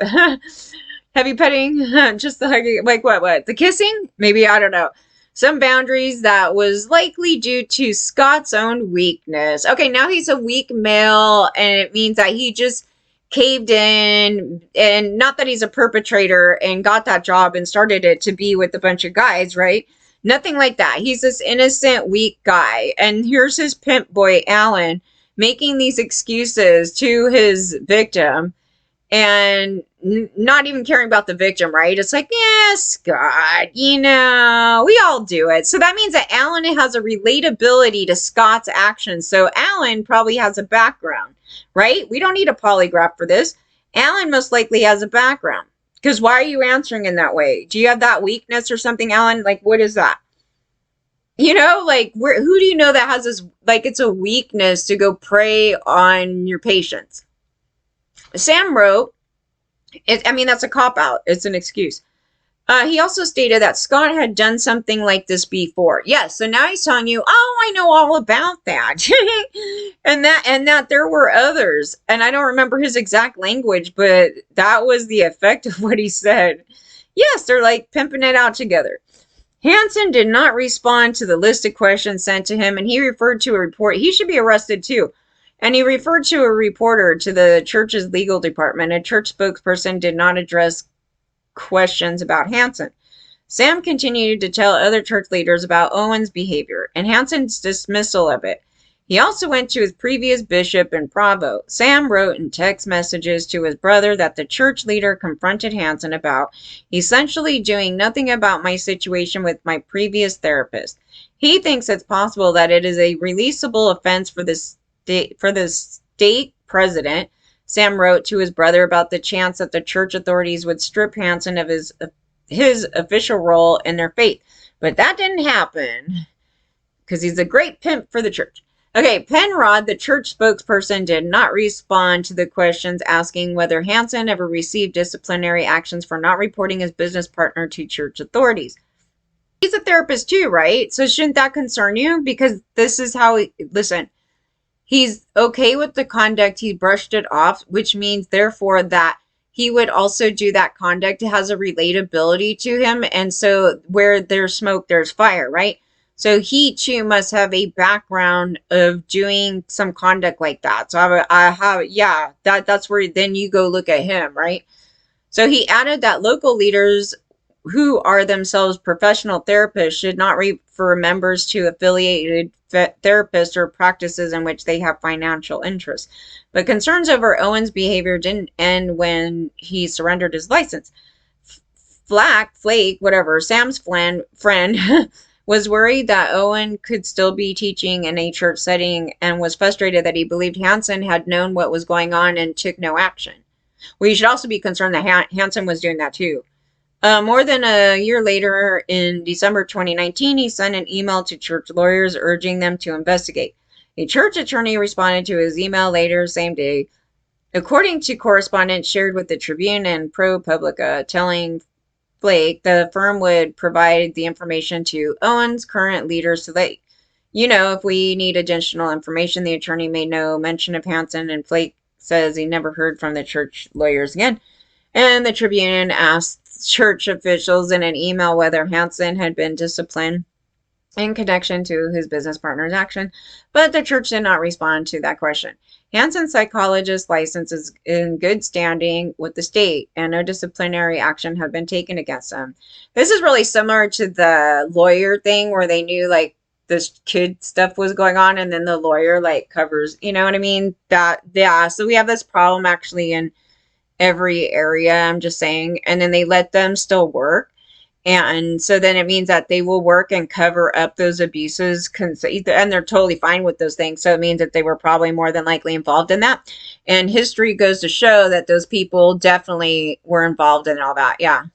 Heavy petting? Just the hugging? Like what? The kissing? Maybe, I don't know. Some boundaries that was likely due to Scott's own weakness. Okay, now he's a weak male, and it means that he just caved in, and not that he's a perpetrator and got that job and started it to be with a bunch of guys, right? Nothing like that. He's this innocent, weak guy. And here's his pimp boy, Alan, making these excuses to his victim and not even caring about the victim, right? It's like, yeah, Scott, we all do it. So that means that Alan has a relatability to Scott's actions. So Alan probably has a background, right? We don't need a polygraph for this. Alan most likely has a background. Because why are you answering in that way? Do you have that weakness or something, Alan? Like, what is that? Like, who do you know that has this, like, it's a weakness to go prey on your patients? Sam wrote, that's a cop-out. It's an excuse. He also stated that Scott had done something like this before. Yes, so now he's telling you, oh, I know all about that. and that there were others. And I don't remember his exact language, but that was the effect of what he said. Yes, they're like pimping it out together. Hansen did not respond to the list of questions sent to him, and he referred to a report. He should be arrested too. And he referred to a reporter to the church's legal department. A church spokesperson did not address questions about Hansen. Sam continued to tell other church leaders about Owen's behavior and Hansen's dismissal of it. He also went to his previous bishop in Provo. Sam wrote in text messages to his brother that the church leader confronted Hansen about essentially doing nothing about my situation with my previous therapist. He thinks it's possible that it is a releasable offense for the state president. Sam wrote to his brother about the chance that the church authorities would strip Hansen of his official role in their faith. But that didn't happen because he's a great pimp for the church. Okay, Penrod, the church spokesperson, did not respond to the questions asking whether Hansen ever received disciplinary actions for not reporting his business partner to church authorities. He's a therapist too, right? So shouldn't that concern you? Because this is how listen, he's okay with the conduct. He brushed it off, which means, therefore, that he would also do that conduct. It has a relatability to him. And so where there's smoke, there's fire, right? So he, too, must have a background of doing some conduct like that. So that's where then you go look at him, right? So he added that local leaders who are themselves professional therapists should not refer members to affiliated therapists or practices in which they have financial interests. But concerns over Owen's behavior didn't end when he surrendered his license. Flake, whatever, Sam's friend was worried that Owen could still be teaching in a church setting and was frustrated that he believed Hansen had known what was going on and took no action. Well, you should also be concerned that Hansen was doing that too. More than a year later, in December 2019, he sent an email to church lawyers urging them to investigate. A church attorney responded to his email later same day, according to correspondence shared with the Tribune and ProPublica, telling Flake the firm would provide the information to Owen's current leaders so that, if we need additional information. The attorney made no mention of Hansen, and Flake says he never heard from the church lawyers again. And the Tribune asked church officials in an email whether Hansen had been disciplined in connection to his business partner's action, but the church did not respond to that question. Hansen's psychologist license is in good standing with the state, and no disciplinary action had been taken against him. This is really similar to the lawyer thing where they knew like this kid stuff was going on, and then the lawyer like covers, you know what I mean? So we have this problem actually in every area, I'm just saying, and then they let them still work. And so then it means that they will work and cover up those abuses, and they're totally fine with those things. So it means that they were probably more than likely involved in that. And history goes to show that those people definitely were involved in all that. Yeah.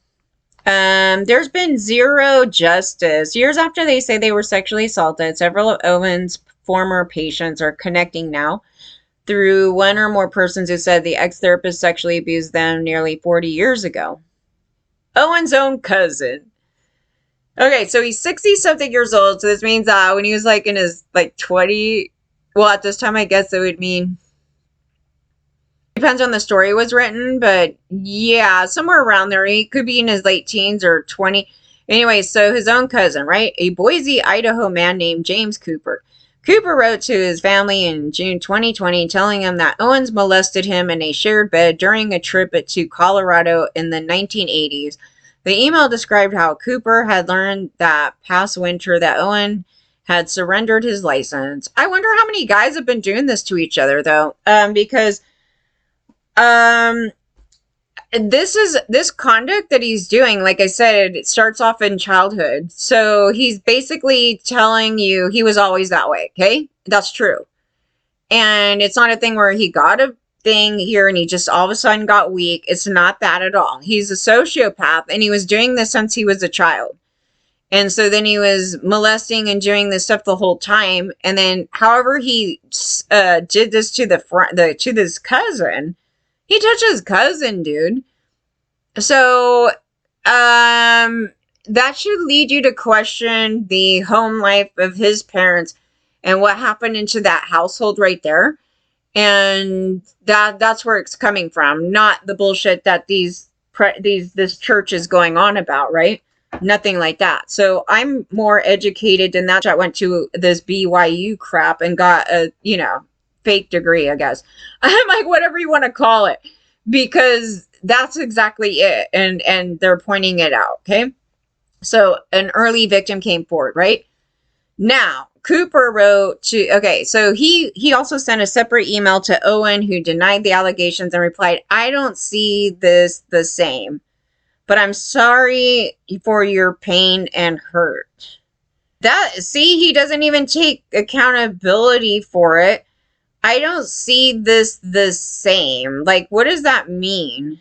There's been zero justice. Years after they say they were sexually assaulted, several of Owen's former patients are connecting now through one or more persons who said the ex-therapist sexually abused them nearly 40 years ago. Owen's own cousin. Okay, so he's 60-something years old, so this means when he was like in his like 20, well, at this time I guess it would mean, depends on the story it was written, but yeah, somewhere around there. He could be in his late teens or 20. Anyway, so his own cousin, right? A Boise, Idaho man named James Cooper. Cooper wrote to his family in June 2020 telling him that Owens molested him in a shared bed during a trip to Colorado in the 1980s. The email described how Cooper had learned that past winter that Owen had surrendered his license. I wonder how many guys have been doing this to each other, though, because this conduct that he's doing, like I said, it starts off in childhood. So he's basically telling you he was always that way. Okay, that's true. And it's not a thing where he got a thing here and he just all of a sudden got weak. It's not that at all. He's a sociopath, and he was doing this since he was a child. And so then he was molesting and doing this stuff the whole time. And then however he did this to to this cousin, he touched his cousin, dude. So, that should lead you to question the home life of his parents and what happened into that household right there. And that's where it's coming from, not the bullshit that this church is going on about, right? Nothing like that. So I'm more educated than that. I went to this BYU crap and got a, fake degree, I guess. I'm like, whatever you want to call it, because that's exactly it. And they're pointing it out. Okay. So an early victim came forward, right? Now, Cooper wrote so he also sent a separate email to Owen, who denied the allegations and replied, I don't see this the same, but I'm sorry for your pain and hurt. He doesn't even take accountability for it. I don't see this the same. Like, what does that mean?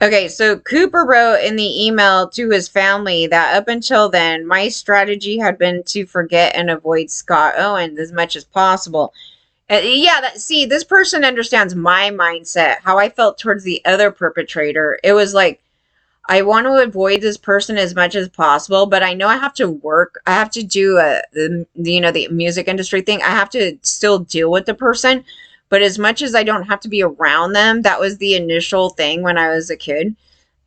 Okay, so Cooper wrote in the email to his family that up until then, my strategy had been to forget and avoid Scott Owens as much as possible. This person understands my mindset, how I felt towards the other perpetrator. It was like, I want to avoid this person as much as possible, but I know I have to work. I have to do the music industry thing. I have to still deal with the person. But as much as I don't have to be around them, that was the initial thing when I was a kid.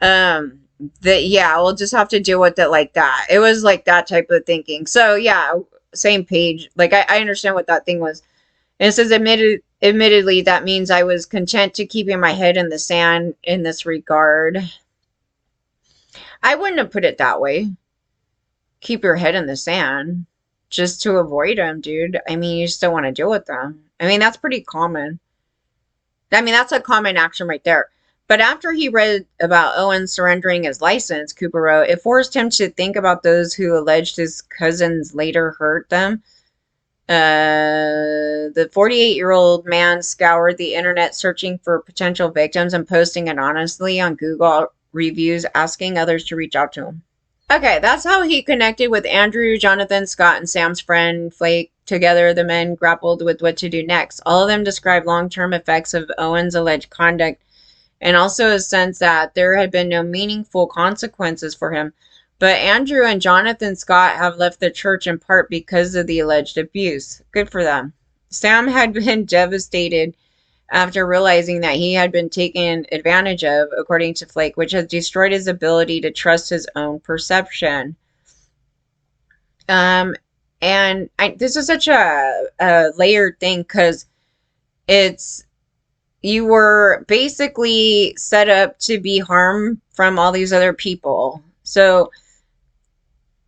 We'll just have to deal with it like that. It was like that type of thinking. So yeah, same page. Like I understand what that thing was. And it says, admittedly, that means I was content to keeping my head in the sand in this regard. I wouldn't have put it that way. Keep your head in the sand just to avoid them, dude. I mean, you still want to deal with them. I mean, that's pretty common. I mean, that's a common action right there. But after he read about Owen surrendering his license, Cooper wrote, it forced him to think about those who alleged his cousins later hurt them. The 48-year-old man scoured the internet searching for potential victims and posting anonymously on Google reviews, asking others to reach out to him. Okay, that's how he connected with Andrew, Jonathan, Scott, and Sam's friend Flake. Together, the men grappled with what to do next. All of them described long-term effects of Owen's alleged conduct and also a sense that there had been no meaningful consequences for him. But Andrew and Jonathan Scott have left the church in part because of the alleged abuse. Good for them. Sam had been devastated after realizing that he had been taken advantage of, according to Flake, which has destroyed his ability to trust his own perception. And this is such a layered thing because you were basically set up to be harmed from all these other people. So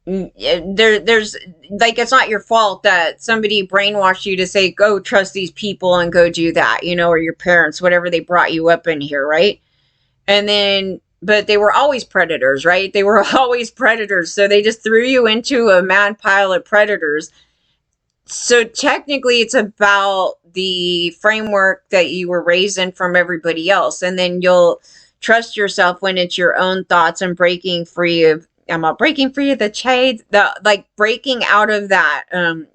there's like, it's not your fault that somebody brainwashed you to say, go trust these people and go do that, or your parents, whatever they brought you up in here, right? And then, but they were always predators, right? They were always predators. So they just threw you into a mad pile of predators. So technically it's about the framework that you were raised in from everybody else. And then you'll trust yourself when it's your own thoughts and breaking free of the shades, breaking out of that,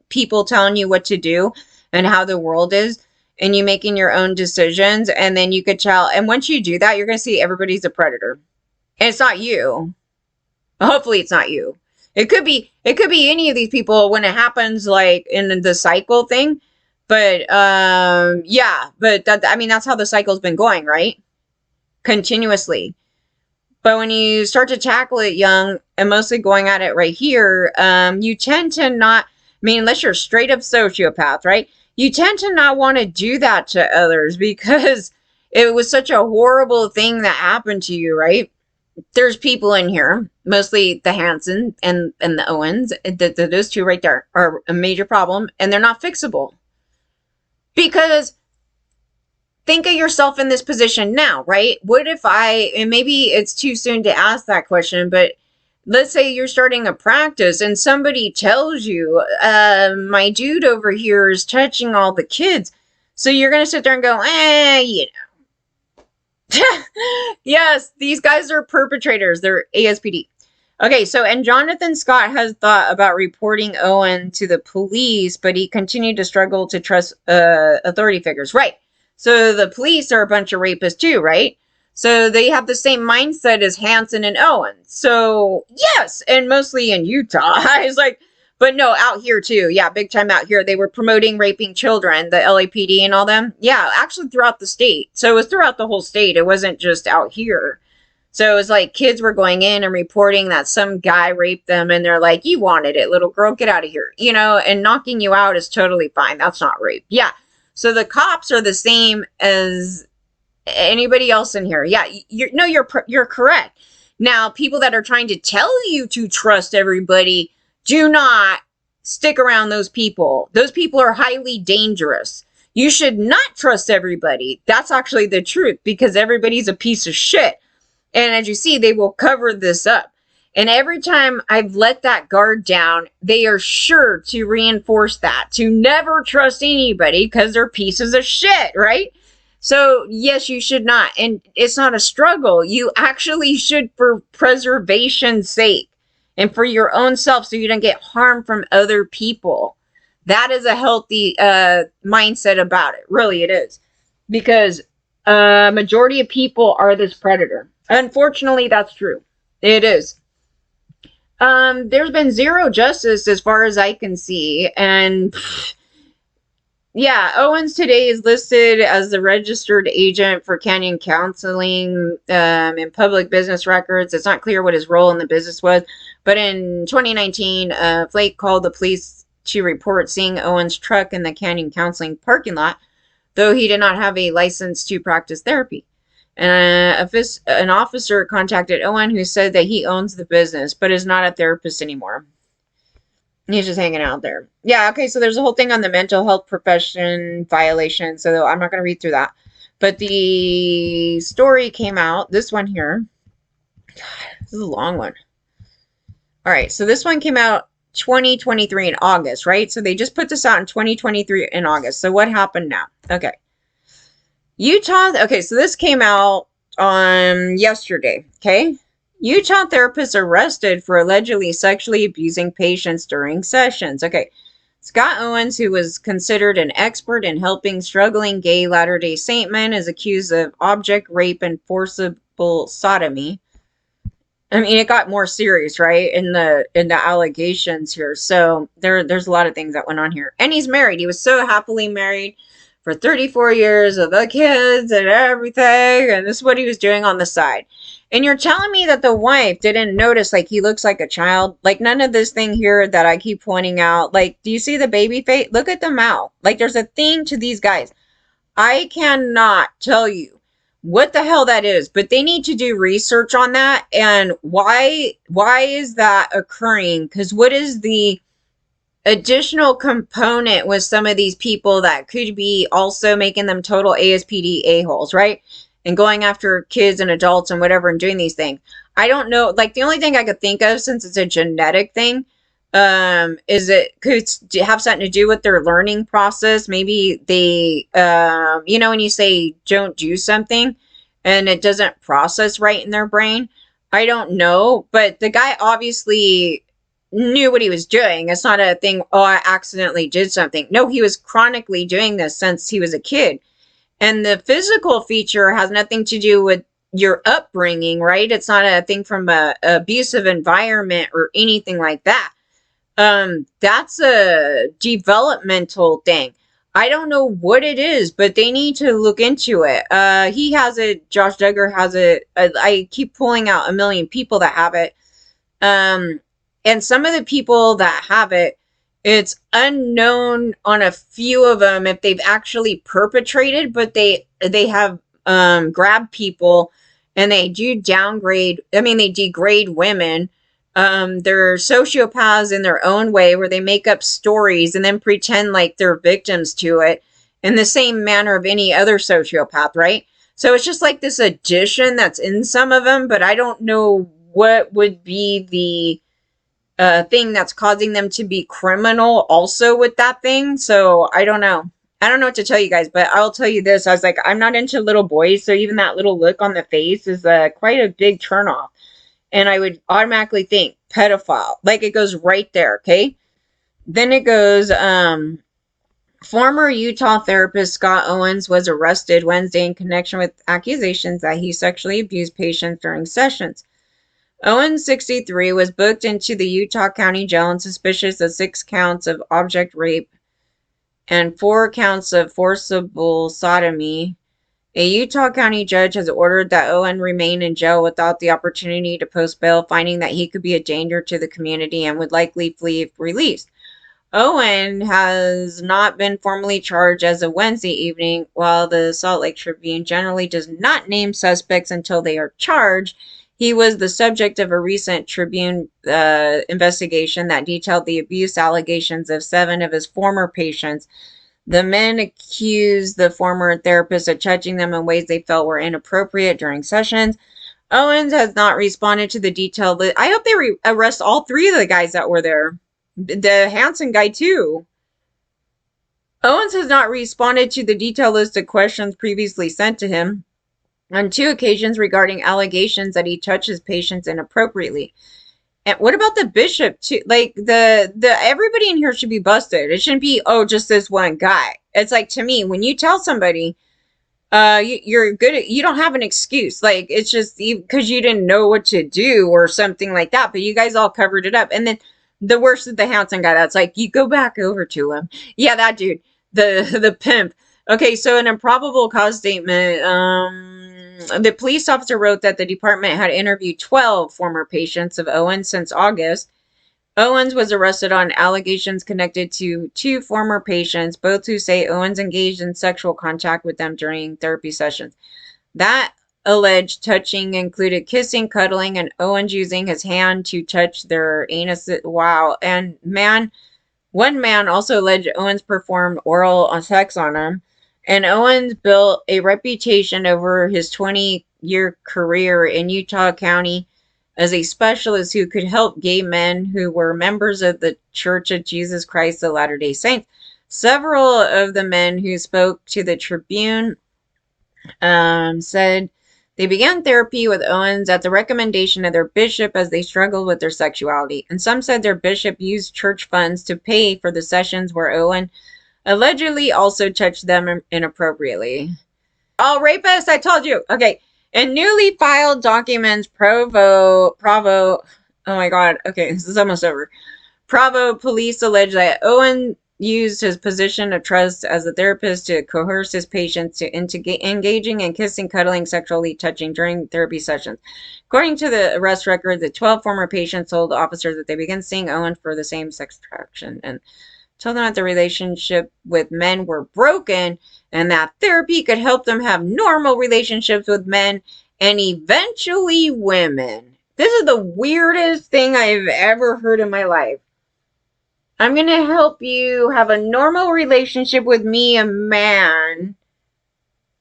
people telling you what to do and how the world is, and you making your own decisions. And then you could tell, and once you do that, you're going to see everybody's a predator. And it's not you. Hopefully it's not you. It could be any of these people when it happens, like in the cycle thing. But, yeah, but that's how the cycle's been going, right? Continuously. But when you start to tackle it young and mostly going at it right here, you tend to not, unless you're a straight up sociopath, right? You tend to not want to do that to others because it was such a horrible thing that happened to you, right? There's people in here, mostly the Hanson and the Owens, those two right there are a major problem, and they're not fixable. Because think of yourself in this position now, right? What if and maybe it's too soon to ask that question, but let's say you're starting a practice and somebody tells you, my dude over here is touching all the kids. So you're going to sit there and go, Yes, these guys are perpetrators. They're ASPD. Okay, so, and Jonathan Scott has thought about reporting Owen to the police, but he continued to struggle to trust authority figures. Right. So the police are a bunch of rapists too, right? So they have the same mindset as Hanson and Owen. So yes, and mostly in Utah. It's like, but no, out here too. Yeah, big time out here. They were promoting raping children, the LAPD and all them. Yeah, actually throughout the state. So it was throughout the whole state. It wasn't just out here. So it was like kids were going in and reporting that some guy raped them, and they're like, you wanted it, little girl, get out of here. And knocking you out is totally fine. That's not rape. Yeah. So the cops are the same as anybody else in here. Yeah, you're correct. Now, people that are trying to tell you to trust everybody, do not stick around those people. Those people are highly dangerous. You should not trust everybody. That's actually the truth, because everybody's a piece of shit. And as you see, they will cover this up. And every time I've let that guard down, they are sure to reinforce that, to never trust anybody because they're pieces of shit, right? So, yes, you should not. And it's not a struggle. You actually should, for preservation's sake and for your own self, so you don't get harmed from other people. That is a healthy mindset about it. Really, it is. Because a majority of people are this predator. Unfortunately, that's true. It is. There's been zero justice as far as I can see. And yeah, Owens today is listed as the registered agent for Canyon Counseling in public business records. It's not clear what his role in the business was. But in 2019, Flake called the police to report seeing Owens' truck in the Canyon Counseling parking lot, though he did not have a license to practice therapy. An officer contacted Owen, who said that he owns the business, but is not a therapist anymore. He's just hanging out there. Yeah, okay, so there's a whole thing on the mental health profession violation, so I'm not going to read through that. But the story came out, this one here. God, this is a long one. All right, so this one came out 2023 in August, right? So they just put this out in 2023 in August. So what happened now? Okay. Utah, okay, so this came out on yesterday, okay? Utah therapist arrested for allegedly sexually abusing patients during sessions. Okay, Scott Owens, who was considered an expert in helping struggling gay Latter-day Saint men, is accused of object rape and forcible sodomy. I mean, it got more serious, right? In the allegations here. So there's a lot of things that went on here. And he's married. He was so happily married for 34 years with the kids and everything. And this is what he was doing on the side. And you're telling me that the wife didn't notice, like, he looks like a child? Like, none of this thing here that I keep pointing out. Like, do you see the baby face? Look at the mouth. Like, there's a thing to these guys. I cannot tell you what the hell that is, but they need to do research on that. And why is that occurring? Because what is the additional component with some of these people that could be also making them total ASPD a-holes, right? And going after kids and adults and whatever and doing these things. I don't know. Like, the only thing I could think of, since it's a genetic thing, is it could have something to do with their learning process. Maybe they, when you say don't do something and it doesn't process right in their brain. I don't know, but the guy obviously knew what he was doing. It's not a thing, oh, I accidentally did something. No, he was chronically doing this since he was a kid. And the physical feature has nothing to do with your upbringing, right? It's not a thing from a abusive environment or anything like that. That's a developmental thing. I don't know what it is, but they need to look into it. He has it. Josh Duggar has it. I keep pulling out a million people that have it. And some of the people that have it, it's unknown on a few of them if they've actually perpetrated, but they have grabbed people and they do downgrade. I mean, they degrade women. They're sociopaths in their own way, where they make up stories and then pretend like they're victims to it in the same manner of any other sociopath, right? So it's just like this addition that's in some of them, but I don't know what would be the thing that's causing them to be criminal also with that thing. So I don't know. I don't know what to tell you guys, but I'll tell you this. I was like, I'm not into little boys, so even that little look on the face is quite a big turnoff. And I would automatically think pedophile. Like, it goes right there, okay? Then it goes, former Utah therapist Scott Owens was arrested Wednesday in connection with accusations that he sexually abused patients during sessions. Owens, 63, was booked into the Utah County Jail on suspicion of 6 counts of object rape and 4 counts of forcible sodomy. A Utah County judge has ordered that Owen remain in jail without the opportunity to post bail, finding that he could be a danger to the community and would likely flee if released. Owen has not been formally charged as of Wednesday evening, while the Salt Lake Tribune generally does not name suspects until they are charged. He was the subject of a recent Tribune investigation that detailed the abuse allegations of 7 of his former patients. The men accused the former therapist of touching them in ways they felt were inappropriate during sessions. Owens has not responded to the detailed list. I hope they arrest all 3 of the guys that were there. The Hansen guy, too. Owens has not responded to the detailed list of questions previously sent to him on 2 occasions regarding allegations that he touches patients inappropriately. And what about the bishop too? Like, the everybody in here should be busted. It shouldn't be, oh, just this one guy. It's like, to me, when you tell somebody you're good at, you don't have an excuse. Like, it's just because you didn't know what to do or something like that, but you guys all covered it up. And then the worst is the Hansen guy. That's like, you go back over to him. Yeah, that dude, the pimp. Okay, so an improbable cause statement. The police officer wrote that the department had interviewed 12 former patients of Owens since August. Owens was arrested on allegations connected to 2 former patients, both who say Owens engaged in sexual contact with them during therapy sessions. That alleged touching included kissing, cuddling, and Owens using his hand to touch their anus. Wow. And one man also alleged Owens performed oral sex on him. And Owens built a reputation over his 20-year career in Utah County as a specialist who could help gay men who were members of the Church of Jesus Christ of Latter-day Saints. Several of the men who spoke to the Tribune said they began therapy with Owens at the recommendation of their bishop as they struggled with their sexuality. And some said their bishop used church funds to pay for the sessions where Owen allegedly also touched them inappropriately. Oh, rapist, I told you. Okay. In newly filed documents, Provo, oh my God. Okay, this is almost over. Provo police allege that Owen used his position of trust as a therapist to coerce his patients into engaging in kissing, cuddling, sexually touching during therapy sessions. According to the arrest record, the 12 former patients told officers that they began seeing Owen for the same sex attraction and told them that the relationship with men were broken and that therapy could help them have normal relationships with men and eventually women. This is the weirdest thing I've ever heard in my life. I'm going to help you have a normal relationship with me, a man.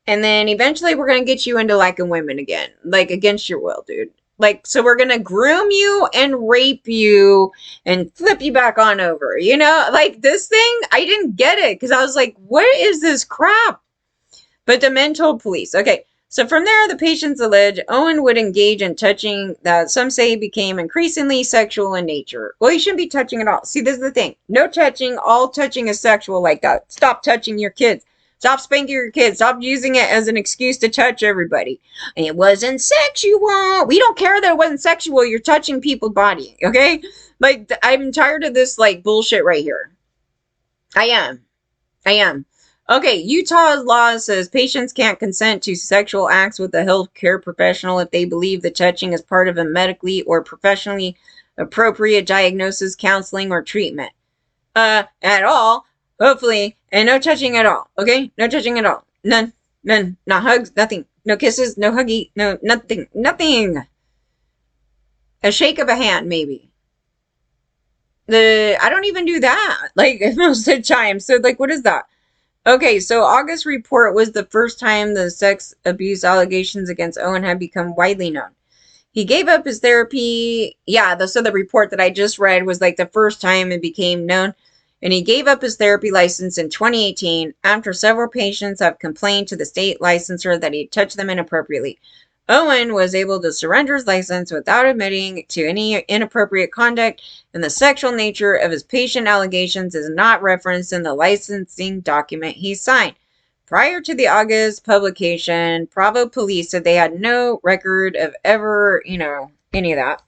And then eventually we're going to get you into liking women again. Like, against your will, dude. Like, so we're going to groom you and rape you and flip you back on over. You know, like this thing, I didn't get it because I was like, what is this crap? But the men told police. Okay, so from there, the patients allege Owen would engage in touching that some say became increasingly sexual in nature. Well, you shouldn't be touching at all. See, this is the thing. No touching. All touching is sexual like that. Stop touching your kids. Stop spanking your kids. Stop using it as an excuse to touch everybody. And it wasn't sexual. We don't care that it wasn't sexual. You're touching people's body, okay? Like, I'm tired of this, like, bullshit right here. I am. Okay, Utah's law says patients can't consent to sexual acts with a healthcare professional if they believe the touching is part of a medically or professionally appropriate diagnosis, counseling, or treatment. At all, hopefully, and no touching at all, okay? No touching at all. None. Not hugs, nothing. No kisses, no huggy, no nothing. A shake of a hand, maybe. I don't even do that, like, most of the time. So, like, what is that? Okay, so August report was the first time the sex abuse allegations against Owen had become widely known. He gave up his therapy. Yeah, so the report that I just read was like the first time it became known. And he gave up his therapy license in 2018 after several patients have complained to the state licensor that he touched them inappropriately. Owen was able to surrender his license without admitting to any inappropriate conduct, and the sexual nature of his patient allegations is not referenced in the licensing document he signed. Prior to the August publication, Provo police said they had no record of ever, any of that.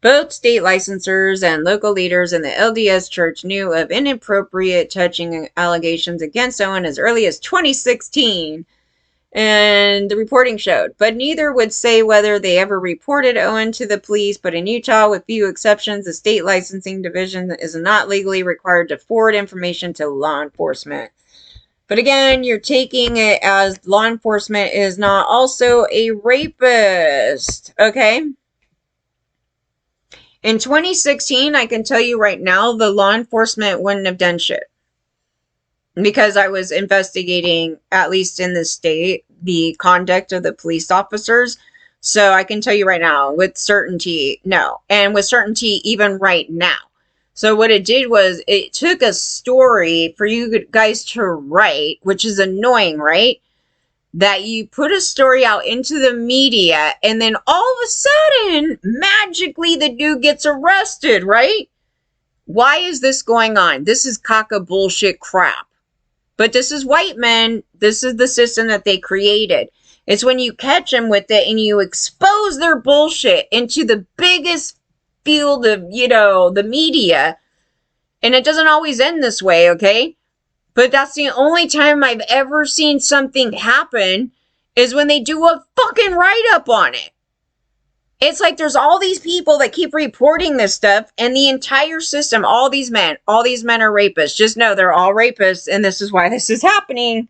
Both state licensors and local leaders in the LDS church knew of inappropriate touching allegations against Owen as early as 2016. And the reporting showed, but neither would say whether they ever reported Owen to the police. But in Utah, with few exceptions, the state licensing division is not legally required to forward information to law enforcement. But again, you're taking it as law enforcement is not also a rapist, okay? In 2016, I can tell you right now, the law enforcement wouldn't have done shit. Because I was investigating, at least in the state, the conduct of the police officers. So I can tell you right now, with certainty, no. And with certainty, even right now. So what it did was, it took a story for you guys to write, which is annoying, right? That you put a story out into the media, and then all of a sudden, magically, the dude gets arrested, right? Why is this going on? This is caca bullshit crap. But this is white men. This is the system that they created. It's when you catch them with it and you expose their bullshit into the biggest field of, the media. And it doesn't always end this way, okay? But that's the only time I've ever seen something happen is when they do a fucking write-up on it. It's like there's all these people that keep reporting this stuff, and the entire system, all these men are rapists. Just know they're all rapists, and this is why this is happening.